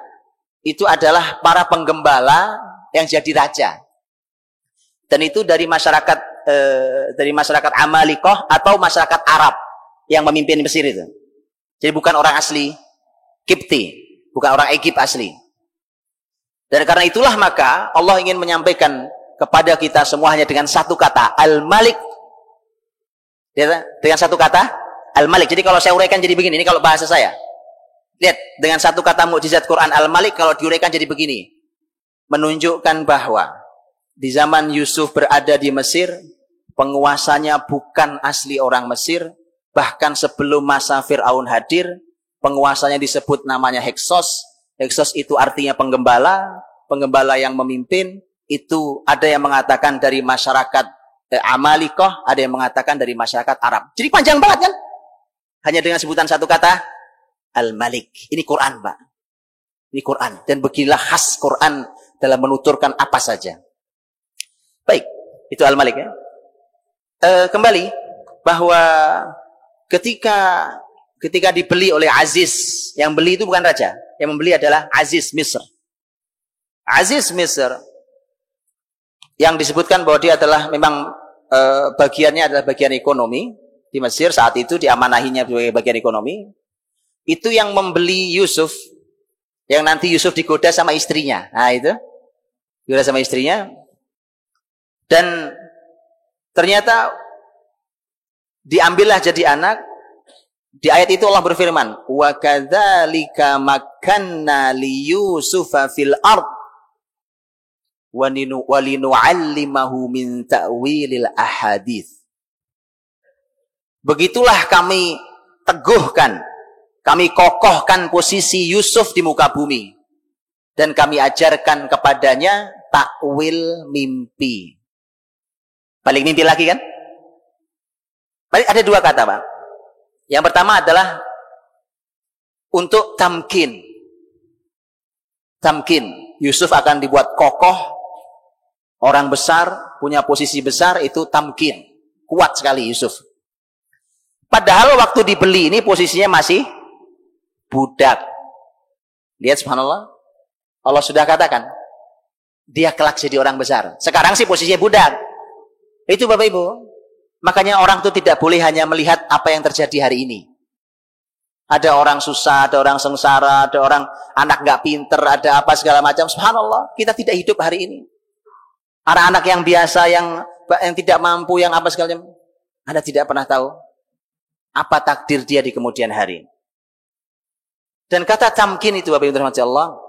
itu adalah para penggembala yang jadi raja. Dan itu dari masyarakat Amalikoh atau masyarakat Arab yang memimpin Mesir itu. Jadi bukan orang asli Kipti, bukan orang Egypt asli. Dan karena itulah maka Allah ingin menyampaikan kepada kita semuanya dengan satu kata, Al-Malik. Dengan satu kata, Al-Malik. Jadi kalau saya uraikan jadi begini, ini kalau bahasa saya. Lihat, dengan satu kata mukjizat Quran Al-Malik, kalau diuraikan jadi begini. Menunjukkan bahwa di zaman Yusuf berada di Mesir, penguasanya bukan asli orang Mesir, bahkan sebelum masa Fir'aun hadir, penguasanya disebut namanya Hyksos. Hyksos itu artinya penggembala, penggembala yang memimpin. Itu ada yang mengatakan dari masyarakat Amalikoh, ada yang mengatakan dari masyarakat Arab. Jadi panjang banget kan? Hanya dengan sebutan satu kata, Al-Malik. Ini Quran, Pak. Ini Quran. Dan beginilah khas Quran dalam menuturkan apa saja. Baik, itu Al-Malik ya. Kembali, bahwa ketika dibeli oleh Aziz, yang beli itu bukan raja, yang membeli adalah Aziz Misr. Aziz Misr, yang disebutkan bahwa dia adalah memang bagiannya adalah bagian ekonomi di Mesir saat itu, diamanahinya sebagai bagian ekonomi. Itu yang membeli Yusuf, yang nanti Yusuf digoda sama istrinya. Nah itu, digoda sama istrinya. Dan ternyata diambillah jadi anak. Di ayat itu Allah berfirman, wa kadzalika makkanna li Yusufa fil ard wa linu'allimahu min ta'wilil ahadits. Begitulah kami teguhkan, kami kokohkan posisi Yusuf di muka bumi, dan kami ajarkan kepadanya takwil mimpi. Balik mimpi lagi kan? Balik, ada dua kata, Pak. Yang pertama adalah untuk tamkin. Tamkin. Yusuf akan dibuat kokoh, orang besar, punya posisi besar, itu tamkin. Kuat sekali Yusuf. Padahal waktu dibeli ini posisinya masih budak. Lihat subhanallah. Allah sudah katakan, dia kelak jadi orang besar. Sekarang sih posisinya budak. Itu Bapak Ibu. Makanya orang itu tidak boleh hanya melihat apa yang terjadi hari ini. Ada orang susah, ada orang sengsara, ada orang anak nggak pinter, ada apa segala macam. Subhanallah, kita tidak hidup hari ini. Anak-anak yang biasa, yang tidak mampu, yang apa segala macam. Anda tidak pernah tahu apa takdir dia di kemudian hari. Dan kata tamkin itu, Bapak Ibu rahmati Allah,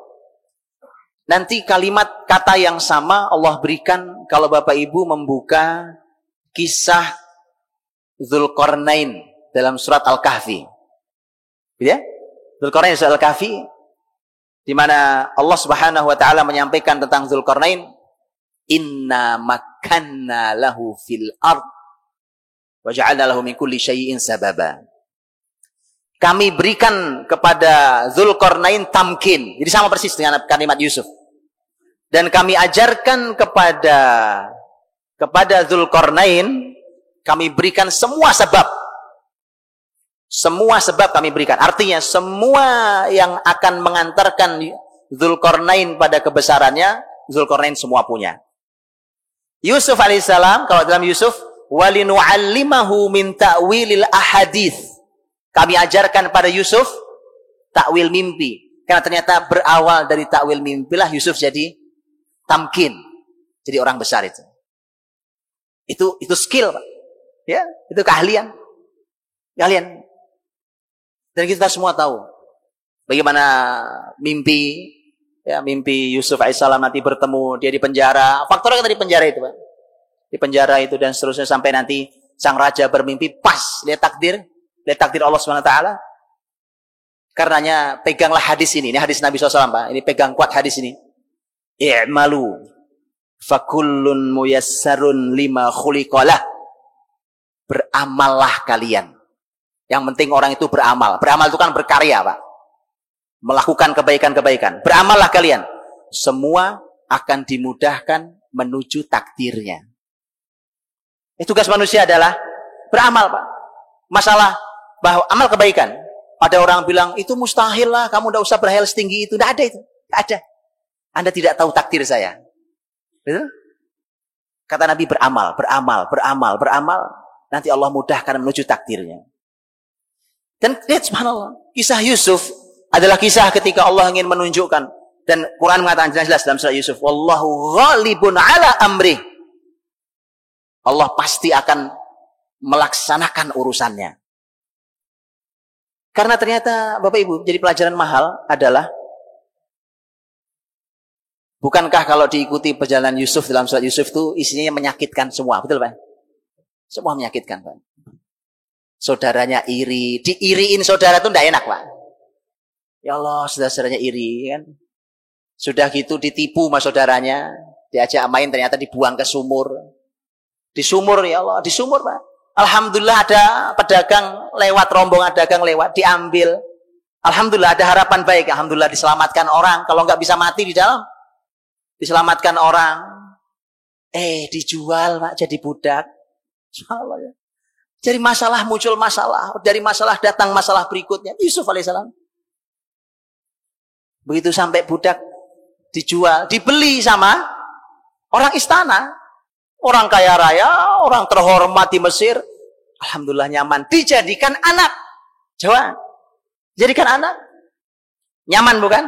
nanti kalimat kata yang sama Allah berikan kalau Bapak Ibu membuka kisah Dzulqarnain dalam surat Al-Kahfi. Ya? Dzulqarnain surat Al-Kahfi, di mana Allah Subhanahu wa taala menyampaikan tentang Dzulqarnain, inna makkanna lahu fil ard wa ja'alna lahu min kulli syai'in sababa. Kami berikan kepada Dzulqarnain tamkin. Jadi sama persis dengan kalimat Yusuf. Dan kami ajarkan kepada Dzulqarnain, kami berikan semua sebab. Semua sebab kami berikan. Artinya semua yang akan mengantarkan Dzulqarnain pada kebesarannya, Dzulqarnain semua punya. Yusuf alaihissalam, kalau dalam Yusuf, walinu'allimahu min ta'wilil ahadits. Kami ajarkan pada Yusuf takwil mimpi. Karena ternyata berawal dari takwil mimpilah Yusuf jadi tamkin. Jadi orang besar itu. Itu skill, Pak. Ya, itu keahlian. Keahlian. Dan kita semua tahu bagaimana mimpi Yusuf alaihissalam nanti bertemu dia di penjara. Faktornya dari penjara itu, Pak. Di penjara itu dan seterusnya sampai nanti sang raja bermimpi pas lihat takdir Allah SWT. Karenanya peganglah hadis ini hadis Nabi SAW, Pak. Ini pegang kuat hadis ini. I'malu fakullun muyassarun lima khuliqalah. Beramallah kalian. Yang penting orang itu beramal. Beramal itu kan berkarya, Pak. Melakukan kebaikan-kebaikan. Beramallah kalian. Semua akan dimudahkan menuju takdirnya. Tugas manusia adalah beramal, Pak. Masalah bahwa amal kebaikan. Ada orang bilang, itu mustahil lah, kamu tidak usah berhayal setinggi itu. Tidak ada itu. Tidak ada. Anda tidak tahu takdir saya. Betul? Kata Nabi, beramal. Nanti Allah mudahkan menuju takdirnya. Dan lihat, subhanallah, kisah Yusuf adalah kisah ketika Allah ingin menunjukkan. Dan Quran mengatakan jelas-jelas dalam surah Yusuf, Wallahu ghalibun ala amrih. Allah pasti akan melaksanakan urusannya. Karena ternyata Bapak Ibu, jadi pelajaran mahal adalah, bukankah kalau diikuti perjalanan Yusuf dalam surat Yusuf itu isinya menyakitkan semua, betul Pak? Semua menyakitkan, Pak. Saudaranya iri, diiriin saudara itu tidak enak, Pak. Ya Allah, saudara-saudaranya iri, kan? Sudah gitu ditipu sama saudaranya, diajak main ternyata dibuang ke sumur. Di sumur, ya Allah, di sumur, Pak. Alhamdulillah ada pedagang lewat, rombongan dagang lewat, diambil. Alhamdulillah ada harapan baik. Alhamdulillah diselamatkan orang. Kalau nggak bisa mati di dalam, diselamatkan orang. Dijual, Pak, jadi budak. Subhanallah, ya. Jadi masalah muncul masalah. Dari masalah datang masalah berikutnya. Yusuf alaihissalam. Begitu sampai budak, dijual, dibeli sama orang istana. Orang kaya raya, orang terhormat di Mesir. Alhamdulillah nyaman. Dijadikan anak. Coba. Jadikan anak. Nyaman bukan?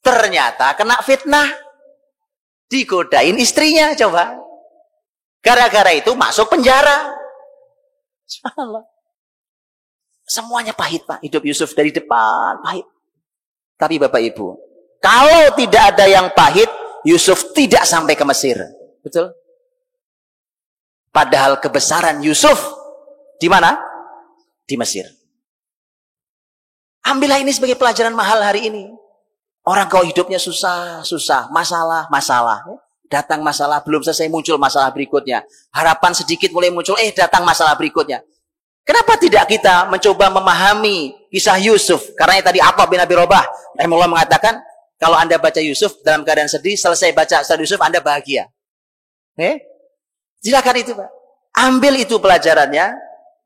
Ternyata kena fitnah. Digodain istrinya. Coba. Gara-gara itu masuk penjara. Subhanallah. Semuanya pahit, Pak. Hidup Yusuf dari depan pahit. Tapi Bapak Ibu, kalau tidak ada yang pahit, Yusuf tidak sampai ke Mesir. Betul? Padahal kebesaran Yusuf di mana? Di Mesir. Ambillah ini sebagai pelajaran mahal hari ini. Orang kalau hidupnya susah, masalah. Datang masalah, belum selesai muncul masalah berikutnya. Harapan sedikit mulai muncul, datang masalah berikutnya. Kenapa tidak kita mencoba memahami kisah Yusuf? Karena tadi Atha bin Abi Rabah rahimahullah mengatakan, kalau Anda baca Yusuf dalam keadaan sedih, selesai baca surah Yusuf, Anda bahagia. Silakan itu, Pak. Ambil itu pelajarannya.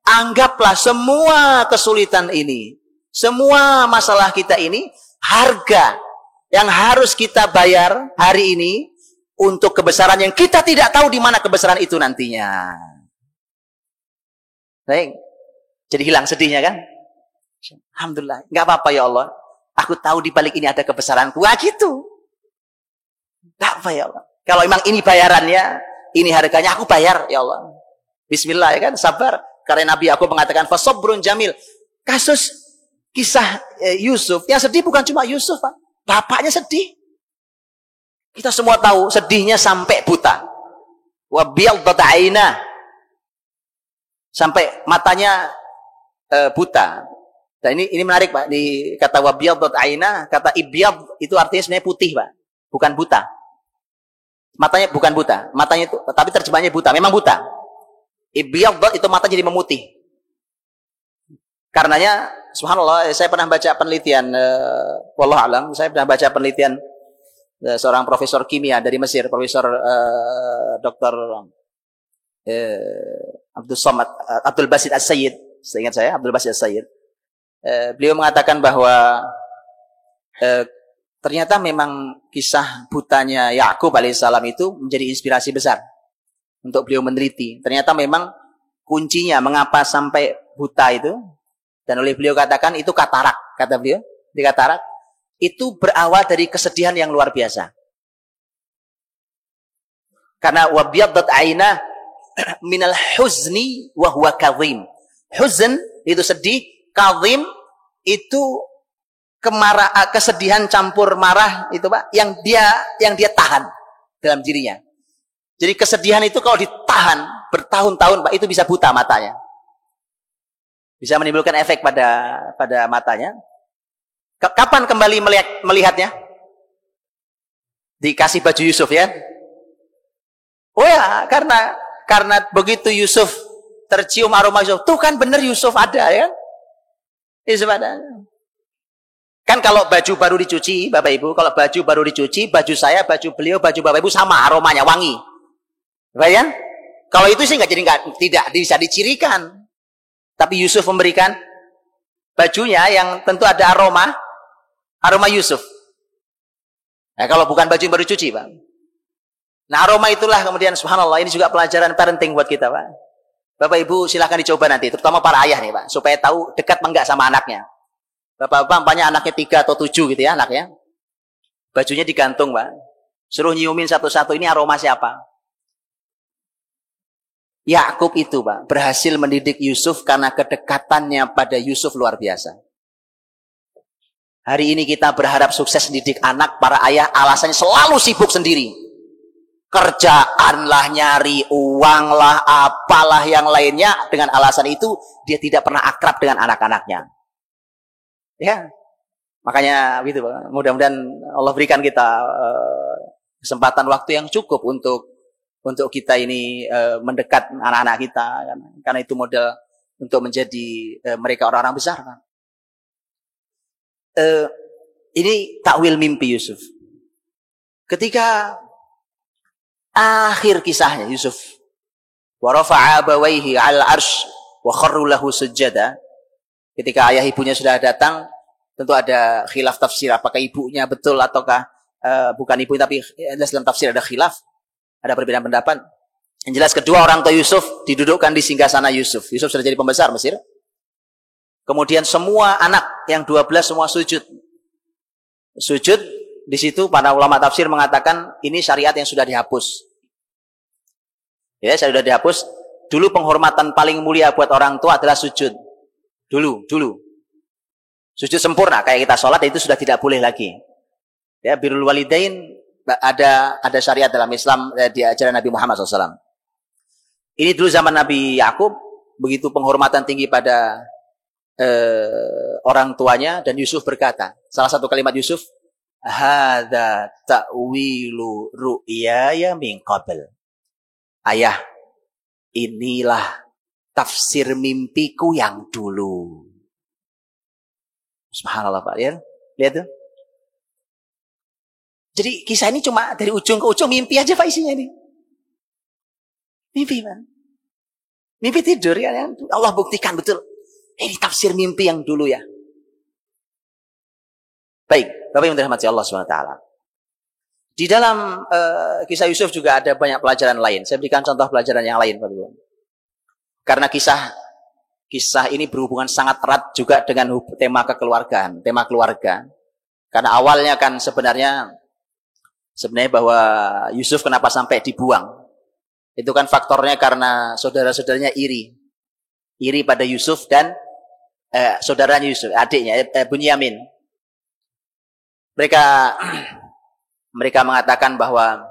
Anggaplah semua kesulitan ini, semua masalah kita ini, harga yang harus kita bayar hari ini untuk kebesaran yang kita tidak tahu di mana kebesaran itu nantinya. Baik. Jadi hilang sedihnya kan? Alhamdulillah. Nggak apa-apa ya Allah. Aku tahu di balik ini ada kebesaranku. Gitu. Nggak apa ya Allah. Kalau memang ini bayarannya, ini harganya, aku bayar ya Allah. Bismillah ya kan, sabar. Karena Nabi aku mengatakan fasabrun jamil. Kasus kisah Yusuf, yang sedih bukan cuma Yusuf, Pak. Bapaknya sedih. Kita semua tahu sedihnya sampai buta. Wa biyaddat ainah. Sampai matanya buta. Dan ini menarik, Pak. Di kata wa biyaddat ainah, kata ibyad itu artinya sebenarnya putih, Pak. Bukan buta. Matanya bukan buta, matanya itu, tapi terjemahnya buta, memang buta. Ibyaddat itu mata jadi memutih. Karenanya, subhanallah, saya pernah baca penelitian, wallahu alam, saya pernah baca penelitian seorang profesor kimia dari Mesir, Profesor Dr. Abdul Basit As-Sayyid, seingat saya, Abdul Basit As-Sayyid. Beliau mengatakan bahwa ternyata memang kisah butanya Yakub alaihissalam itu menjadi inspirasi besar untuk beliau meneliti. Ternyata memang kuncinya mengapa sampai buta itu, dan oleh beliau katakan itu katarak, kata beliau, di katarak. itu berawal dari kesedihan yang luar biasa. Karena wabiyaddat aina minal huzni wa huwa kadhim. Huzn itu sedih, kadhim itu kesedihan campur marah itu Pak, yang dia tahan dalam dirinya. Jadi kesedihan itu kalau ditahan bertahun-tahun Pak, itu bisa buta matanya. Bisa menimbulkan efek pada matanya. Kapan kembali melihatnya? Dikasih baju Yusuf ya. Oh ya, karena begitu Yusuf tercium aroma Yusuf, tuh kan bener Yusuf ada ya. Yusuf ada. Kan kalau baju baru dicuci, Bapak Ibu, kalau baju baru dicuci, baju saya, baju beliau, baju Bapak Ibu sama aromanya, wangi. Bayan? Kalau itu sih tidak bisa dicirikan. Tapi Yusuf memberikan bajunya yang tentu ada aroma Yusuf. Nah, kalau bukan baju yang baru dicuci, Pak. Nah, aroma itulah kemudian subhanallah, ini juga pelajaran parenting buat kita, Pak. Bapak Ibu silahkan dicoba nanti, terutama para ayah nih, Pak, supaya tahu dekat enggak sama anaknya. Bapak-bapak umpamanya anaknya 3 atau 7 gitu ya, anaknya. Bajunya digantung, Pak. Suruh nyiumin satu-satu, ini aroma siapa? Yakub itu, Pak, berhasil mendidik Yusuf karena kedekatannya pada Yusuf luar biasa. Hari ini kita berharap sukses mendidik anak, para ayah alasannya selalu sibuk sendiri. Kerjaan lah, nyari uang lah, apalah yang lainnya. Dengan alasan itu, dia tidak pernah akrab dengan anak-anaknya. Ya, makanya gitu, Pak. Mudah-mudahan Allah berikan kita kesempatan waktu yang cukup untuk kita ini mendekat anak-anak kita, karena itu modal untuk menjadi mereka orang-orang besar. Kan? Ini takwil mimpi Yusuf. Ketika akhir kisahnya Yusuf, wa rafa'a abawaihi 'alal 'arsy wa kharru lahu sujada. Ketika ayah ibunya sudah datang, tentu ada khilaf tafsir, apakah ibunya betul ataukah bukan ibu, tapi dalam tafsir ada khilaf, ada perbedaan pendapat. Yang jelas kedua orang tua Yusuf didudukkan di singgasana Yusuf. Yusuf sudah jadi pembesar Mesir. Kemudian semua anak yang 12 semua sujud. Sujud di situ para ulama tafsir mengatakan ini syariat yang sudah dihapus. Ya, sudah dihapus. Dulu penghormatan paling mulia buat orang tua adalah sujud. Dulu. Sujud sempurna kayak kita sholat itu sudah tidak boleh lagi. Ya, birrul walidain ada syariat dalam Islam di ajaran Nabi Muhammad SAW. Ini dulu zaman Nabi Yakub, begitu penghormatan tinggi pada orang tuanya, dan Yusuf berkata, salah satu kalimat Yusuf, hadza ta'wilu ru'yaya min qabl. Ayah, inilah tafsir mimpiku yang dulu. Subhanallah, Pak, ya. Lihat tuh. Jadi kisah ini cuma dari ujung ke ujung mimpi aja Pak isinya ini. Mimpi, Pak. Mimpi tidur ya. Allah buktikan betul. Ini tafsir mimpi yang dulu ya. Baik, Bapak yang dirahmati Allah SWT. Di dalam kisah Yusuf juga ada banyak pelajaran lain. Saya berikan contoh pelajaran yang lain, Pak. Karena kisah ini berhubungan sangat erat juga dengan tema kekeluargaan, tema keluarga. Karena awalnya kan sebenarnya bahwa Yusuf kenapa sampai dibuang. Itu kan faktornya karena saudara-saudaranya iri. Iri pada Yusuf dan saudaranya Yusuf, adiknya Bunyamin. Mereka mengatakan bahwa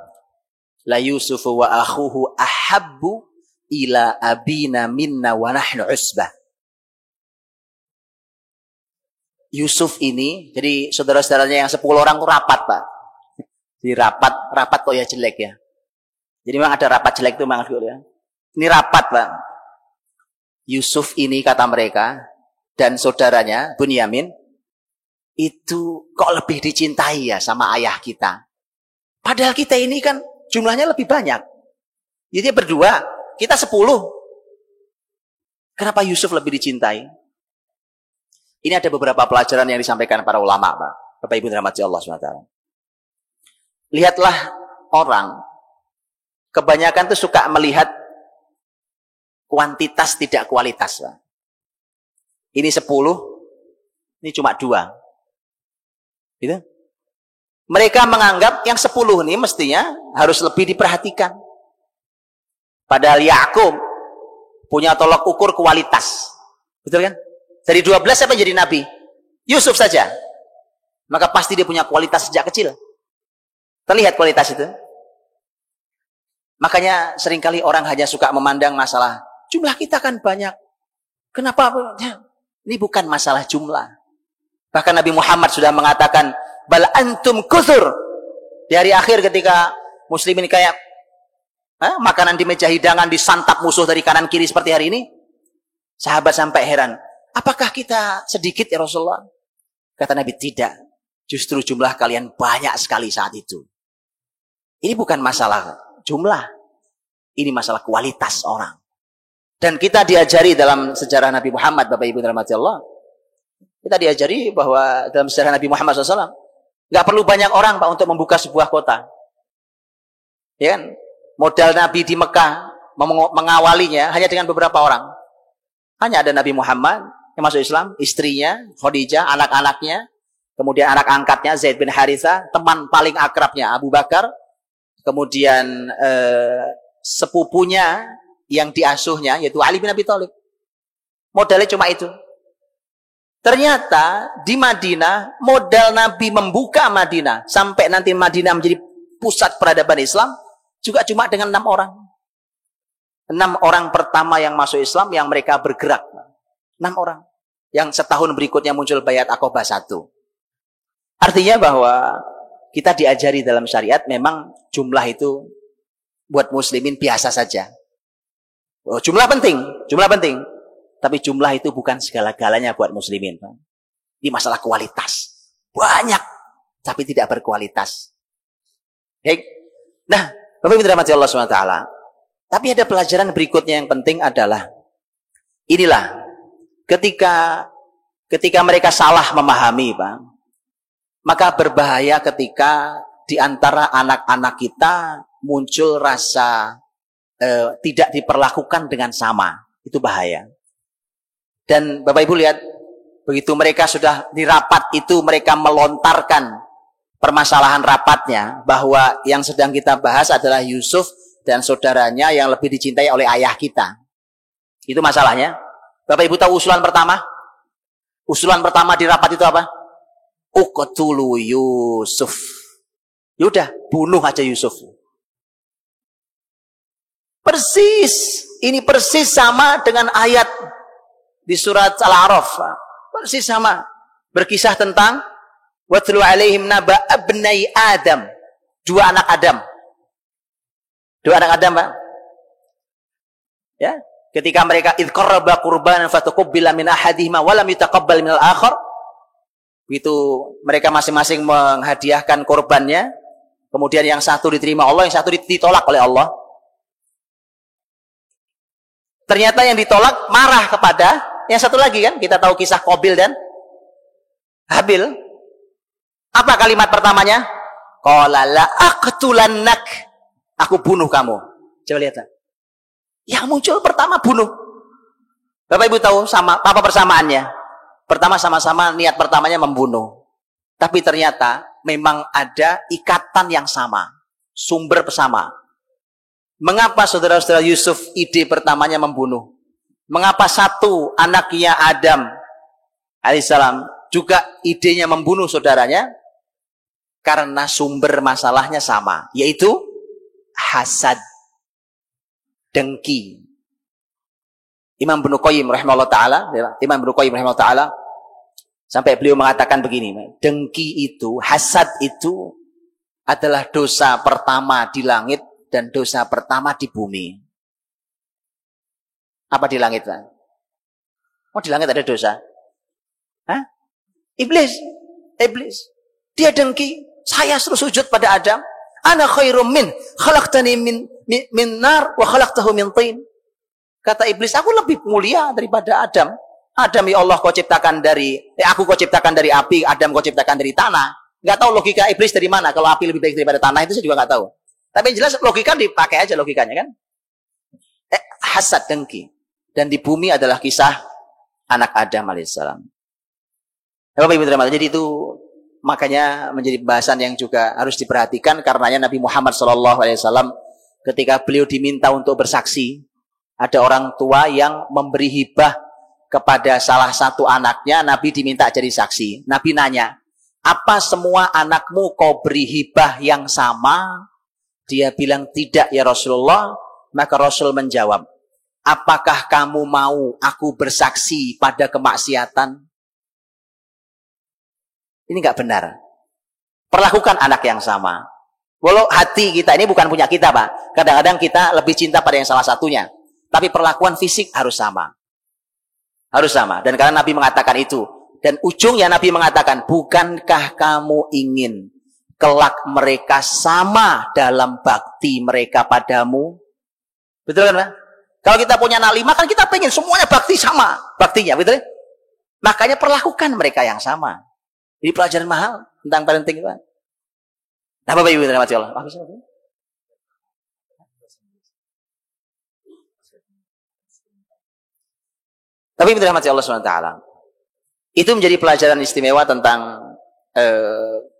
la Yusufu wa akhuhu ahabbu ila abina minna wa nahnu usbah. Yusuf ini, jadi saudara-saudaranya yang 10 orang itu rapat, Pak. Jadi rapat kok ya jelek ya. Jadi memang ada rapat jelek itu memang ya. Ini rapat, Pak. Yusuf ini kata mereka dan saudaranya Bunyamin itu kok lebih dicintai ya sama ayah kita. Padahal kita ini kan jumlahnya lebih banyak. Jadi berdua, kita 10. Kenapa Yusuf lebih dicintai? Ini ada beberapa pelajaran yang disampaikan para ulama, Pak. Bapak Ibu dirahmati Allah SWT. Lihatlah orang, kebanyakan tuh suka melihat kuantitas tidak kualitas, Pak. Ini 10, ini cuma 2. Gitu. Mereka menganggap yang 10 ini mestinya harus lebih diperhatikan. Padahal Yakub punya tolak ukur kualitas. Betul kan? Dari 12 siapa yang jadi nabi? Yusuf saja. Maka pasti dia punya kualitas sejak kecil. Terlihat kualitas itu. Makanya seringkali orang hanya suka memandang masalah jumlah kita kan banyak. Kenapa? Ini bukan masalah jumlah. Bahkan Nabi Muhammad sudah mengatakan, bal antum kuthur. Di hari akhir ketika muslimin kayak makanan di meja hidangan disantap musuh dari kanan kiri seperti hari ini, sahabat sampai heran, apakah kita sedikit ya Rasulullah? Kata Nabi, tidak. Justru jumlah kalian banyak sekali saat itu. Ini bukan masalah jumlah. Ini masalah kualitas orang. Dan kita diajari dalam sejarah Nabi Muhammad, Bapak Ibu dirahmati Allah, kita diajari bahwa dalam sejarah Nabi Muhammad SAW, nggak perlu banyak orang Pak untuk membuka sebuah kota. Ya kan? Modal Nabi di Mekah mengawalinya hanya dengan beberapa orang. Hanya ada Nabi Muhammad yang masuk Islam, istrinya Khadijah, anak-anaknya, kemudian anak angkatnya Zaid bin Harithah, teman paling akrabnya Abu Bakar, kemudian sepupunya yang diasuhnya yaitu Ali bin Abi Thalib. Modalnya cuma itu. Ternyata di Madinah, modal Nabi membuka Madinah sampai nanti Madinah menjadi pusat peradaban Islam juga cuma dengan 6 orang. 6 orang pertama yang masuk Islam yang mereka bergerak. 6 orang. Yang setahun berikutnya muncul Bayat Aqabah 1. Artinya bahwa kita diajari dalam syariat memang jumlah itu buat muslimin biasa saja. Jumlah penting. Tapi jumlah itu bukan segala-galanya buat muslimin. Ini masalah kualitas. Banyak, tapi tidak berkualitas. Baik. Nah, Bapak Ibu dirahmati Allah SWT. Tapi ada pelajaran berikutnya yang penting adalah, inilah, ketika mereka salah memahami, Pak, maka berbahaya ketika di antara anak-anak kita muncul rasa tidak diperlakukan dengan sama. Itu bahaya. Dan Bapak Ibu lihat, begitu mereka sudah di rapat itu, mereka melontarkan permasalahan rapatnya, bahwa yang sedang kita bahas adalah Yusuf dan saudaranya yang lebih dicintai oleh ayah kita. Itu masalahnya. Bapak Ibu tahu usulan pertama? Usulan pertama di rapat itu apa? Uqtulu Yusuf. Yaudah, bunuh aja Yusuf. Persis, ini persis sama dengan ayat di surat Al-A'raf. Persis sama. Berkisah tentang watlu alaihim naba abnai Adam. 2 anak Adam. 2 anak Adam, Pak. Ya, ketika mereka idh qarraba qurbanan fatuqabbala min ahadihima wa lam yutaqabbal min al-akhar. Begitu mereka masing-masing menghadiahkan korbannya, kemudian yang satu diterima Allah, yang satu ditolak oleh Allah. Ternyata yang ditolak marah kepada yang satu lagi, kan? Kita tahu kisah Qabil dan Habil. Apa kalimat pertamanya? Qala la aqtulannak. Aku bunuh kamu. Coba lihat. Yang muncul pertama bunuh. Bapak Ibu tahu sama apa persamaannya? Pertama sama-sama niat pertamanya membunuh. Tapi ternyata memang ada ikatan yang sama. Sumber bersama. Mengapa saudara-saudara Yusuf ide pertamanya membunuh? Mengapa satu anaknya Adam alaihissalam juga idenya membunuh saudaranya? Karena sumber masalahnya sama, yaitu hasad, dengki. Imam Ibnu Qayyim rahimahullah ta'ala, sampai beliau mengatakan begini, dengki itu, hasad itu adalah dosa pertama di langit dan dosa pertama di bumi. Apa di langit, Pak? Oh, di langit ada dosa. Hah? Iblis. Dia dengki. Saya suruh sujud pada Adam. Ana khairum min, khalaqtani min nar wa khalaqtahu min tin. Kata iblis, aku lebih mulia daripada Adam. Adam ya Allah kau ciptakan dari aku kau ciptakan dari api, Adam kau ciptakan dari tanah. Enggak tahu logika iblis dari mana. Kalau api lebih baik daripada tanah itu saya juga enggak tahu. Tapi yang jelas logika dipakai aja logikanya, kan? Hasad, dengki. Dan di bumi adalah kisah anak Adam alaihissalam. Bapak Ibu terima. Jadi itu makanya menjadi pembahasan yang juga harus diperhatikan, karenanya Nabi Muhammad SAW ketika beliau diminta untuk bersaksi, ada orang tua yang memberi hibah kepada salah satu anaknya, Nabi diminta jadi saksi. Nabi nanya, apa semua anakmu kau beri hibah yang sama? Dia bilang tidak ya Rasulullah. Maka Rasul menjawab, apakah kamu mau aku bersaksi pada kemaksiatan? Ini nggak benar. Perlakukan anak yang sama. Walau hati kita ini bukan punya kita, Pak. Kadang-kadang kita lebih cinta pada yang salah satunya. Tapi perlakuan fisik harus sama. Harus sama. Dan karena Nabi mengatakan itu. Dan ujungnya Nabi mengatakan, bukankah kamu ingin kelak mereka sama dalam bakti mereka padamu? Betul kan, Pak? Kalau kita punya anak 5, kan kita pengen semuanya bakti sama baktinya, betul? Makanya perlakukan mereka yang sama. Ini pelajaran mahal tentang parenting, Pak. Nah, Bapak Ibu dirahmati Allah. Tapi dirahmati Allah SWT. Itu menjadi pelajaran istimewa tentang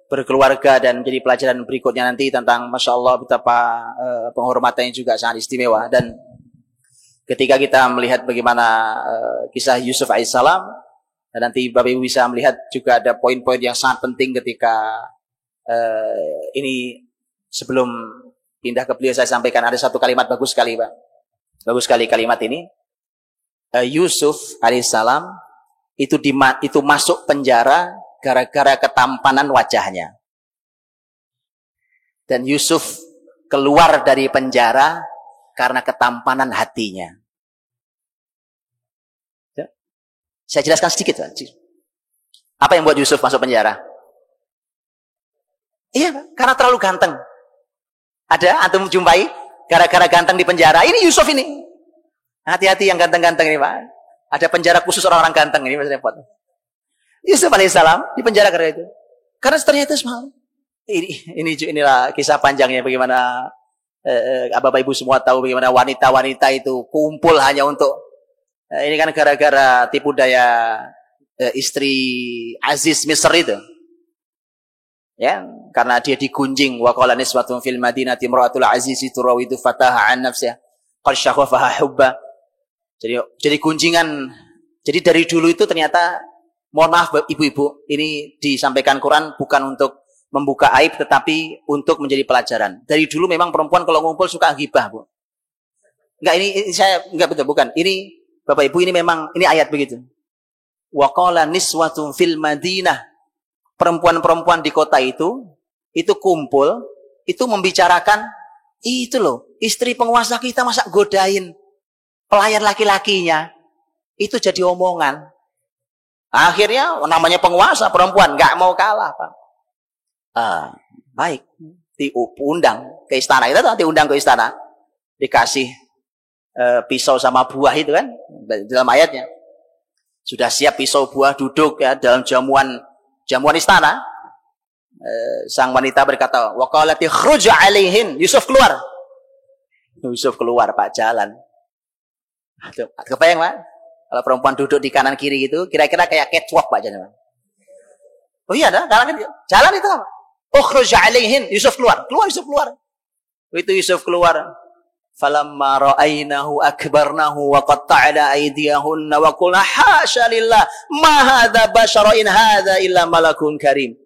berkeluarga, dan menjadi pelajaran berikutnya nanti tentang Masya Allah betapa penghormatannya juga sangat istimewa. Dan ketika kita melihat bagaimana kisah Yusuf alaihissalam, dan nanti Bapak Ibu bisa melihat juga ada poin-poin yang sangat penting ketika ini sebelum pindah ke beliau saya sampaikan ada satu kalimat bagus sekali, Pak. Bagus sekali kalimat ini. Yusuf alaihissalam itu masuk penjara gara-gara ketampanan wajahnya. Dan Yusuf keluar dari penjara karena ketampanan hatinya. Saya jelaskan sedikit. Apa yang buat Yusuf masuk penjara? Iya, karena terlalu ganteng. Ada antum jumpai gara-gara ganteng di penjara. Ini Yusuf ini. Hati-hati yang ganteng-ganteng ini, Pak. Ada penjara khusus orang-orang ganteng ini, Mas repot. Yusuf alaihissalam di penjara karena itu. Karena ternyata semalam. Inilah kisah panjangnya bagaimana Bapak Ibu semua tahu bagaimana wanita-wanita itu kumpul hanya untuk ini kan gara-gara tipu daya istri Aziz Misr itu. Ya, karena dia digunjing wa qala niswatun fil madinati imra'atul aziz turawidu fataha an nafsiha qad syaghafaha hubba. Jadi gunjingan. Jadi dari dulu itu ternyata, mohon maaf ibu-ibu, ini disampaikan Quran bukan untuk membuka aib, tetapi untuk menjadi pelajaran. Dari dulu memang perempuan kalau ngumpul suka gibah, Bu. Enggak, ini saya enggak betul, bukan. Ini Bapak Ibu, ini memang ini ayat begitu. Wa qala niswatun fil madinah. Perempuan-perempuan di kota itu kumpul, itu membicarakan, itu loh, istri penguasa kita masa godain pelayan laki-lakinya. Itu jadi omongan. Akhirnya namanya penguasa perempuan nggak mau kalah, Pak. Baik, diundang ke istana. Kita tuh diundang ke istana, dikasih pisau sama buah itu kan dalam ayatnya. Sudah siap pisau buah, duduk ya dalam jamuan istana. Sang wanita berkata, wa qalati khruj alaihin. Yusuf keluar. Yusuf keluar, Pak, jalan. Kebayang, Pak? Kalau perempuan duduk di kanan kiri gitu, kira-kira kayak catwalk, Pak, jalan. Oh iya, dah, jalan itu apa? Ukhruj alaihin. Yusuf keluar. Yusuf keluar. Itu Yusuf keluar. Falamma ra'ainahu akbarnahu wa qatta'na aydiyahunna wa qulna hasya lillah ma hadza basyara in hadza illa malakun karim.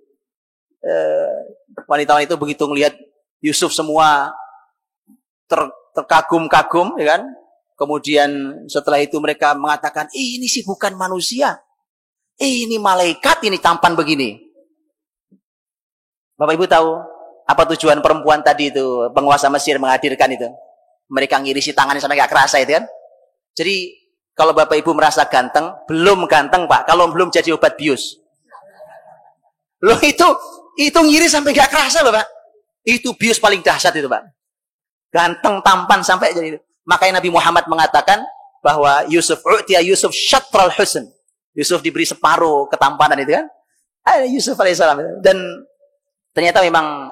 Wanita-wanita itu begitu melihat Yusuf semua terkagum-kagum, ya kan? Kemudian setelah itu mereka mengatakan, ini sih bukan manusia. Ini malaikat, ini tampan begini. Bapak Ibu tahu apa tujuan perempuan tadi itu, penguasa Mesir menghadirkan itu? Mereka ngirisi tangannya sampai gak kerasa itu kan. Jadi kalau Bapak Ibu merasa ganteng, belum ganteng, Pak, kalau belum jadi obat bius. Loh itu ngiris sampai gak kerasa loh, Pak. Itu bius paling dahsyat itu, Pak. Ganteng, tampan sampai jadi itu. Makanya Nabi Muhammad mengatakan bahwa Yusuf syatral husn. Yusuf diberi separuh ketampanan itu kan. Yusuf alaihissalam. Dan ternyata memang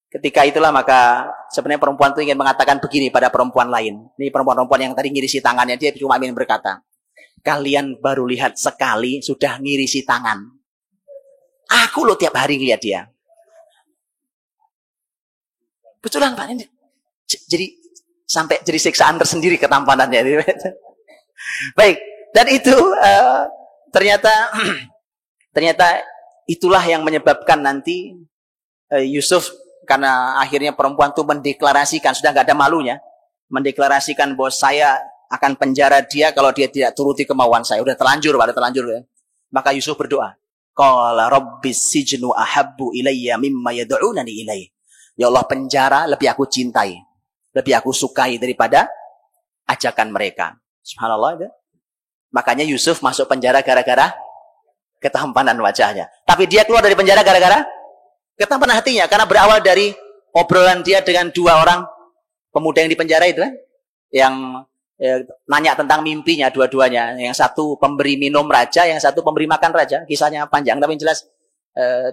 ketika itulah maka sebenarnya perempuan itu ingin mengatakan begini pada perempuan lain. Ini perempuan-perempuan yang tadi ngirisi tangannya, dia cuma ingin berkata, kalian baru lihat sekali sudah ngirisi tangan. Aku loh tiap hari lihat dia. Betulan Pak, ini jadi sampai jadi siksaan tersendiri ketampanannya. Baik, dan itu ternyata itulah yang menyebabkan nanti Yusuf, karena akhirnya perempuan itu mendeklarasikan, sudah nggak ada malunya, mendeklarasikan bahwa saya akan penjara dia kalau dia tidak turuti kemauan saya. Udah terlanjur, Pak, udah terlanjur. Ya. Maka Yusuf berdoa, qala rabbis sijnu ahabbu ilayya mimma yad'unani ilaih. Ya Allah, penjara lebih aku cintai, lebih aku sukai daripada ajakan mereka. Subhanallah. Ya. Makanya Yusuf masuk penjara gara-gara ketampanan wajahnya. Tapi dia keluar dari penjara gara-gara ketampanan hatinya. Karena berawal dari obrolan dia dengan dua orang pemuda yang di penjara itu kan. Yang nanya tentang mimpinya dua-duanya. Yang satu pemberi minum raja, yang satu pemberi makan raja. Kisahnya panjang tapi jelas.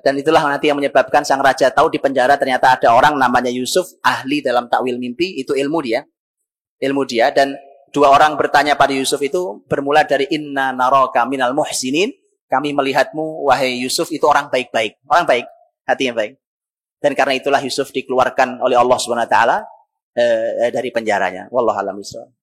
Dan itulah nanti yang menyebabkan sang raja tahu di penjara ternyata ada orang namanya Yusuf, ahli dalam takwil mimpi. Itu ilmu dia. Ilmu dia. Dan dua orang bertanya pada Yusuf itu bermula dari inna naraka minal muhsinin. Kami melihatmu, wahai Yusuf, itu orang baik-baik. Orang baik, hati yang baik. Dan karena itulah Yusuf dikeluarkan oleh Allah Subhanahu wa taala dari penjaranya. Wallahu a'lam bishawab.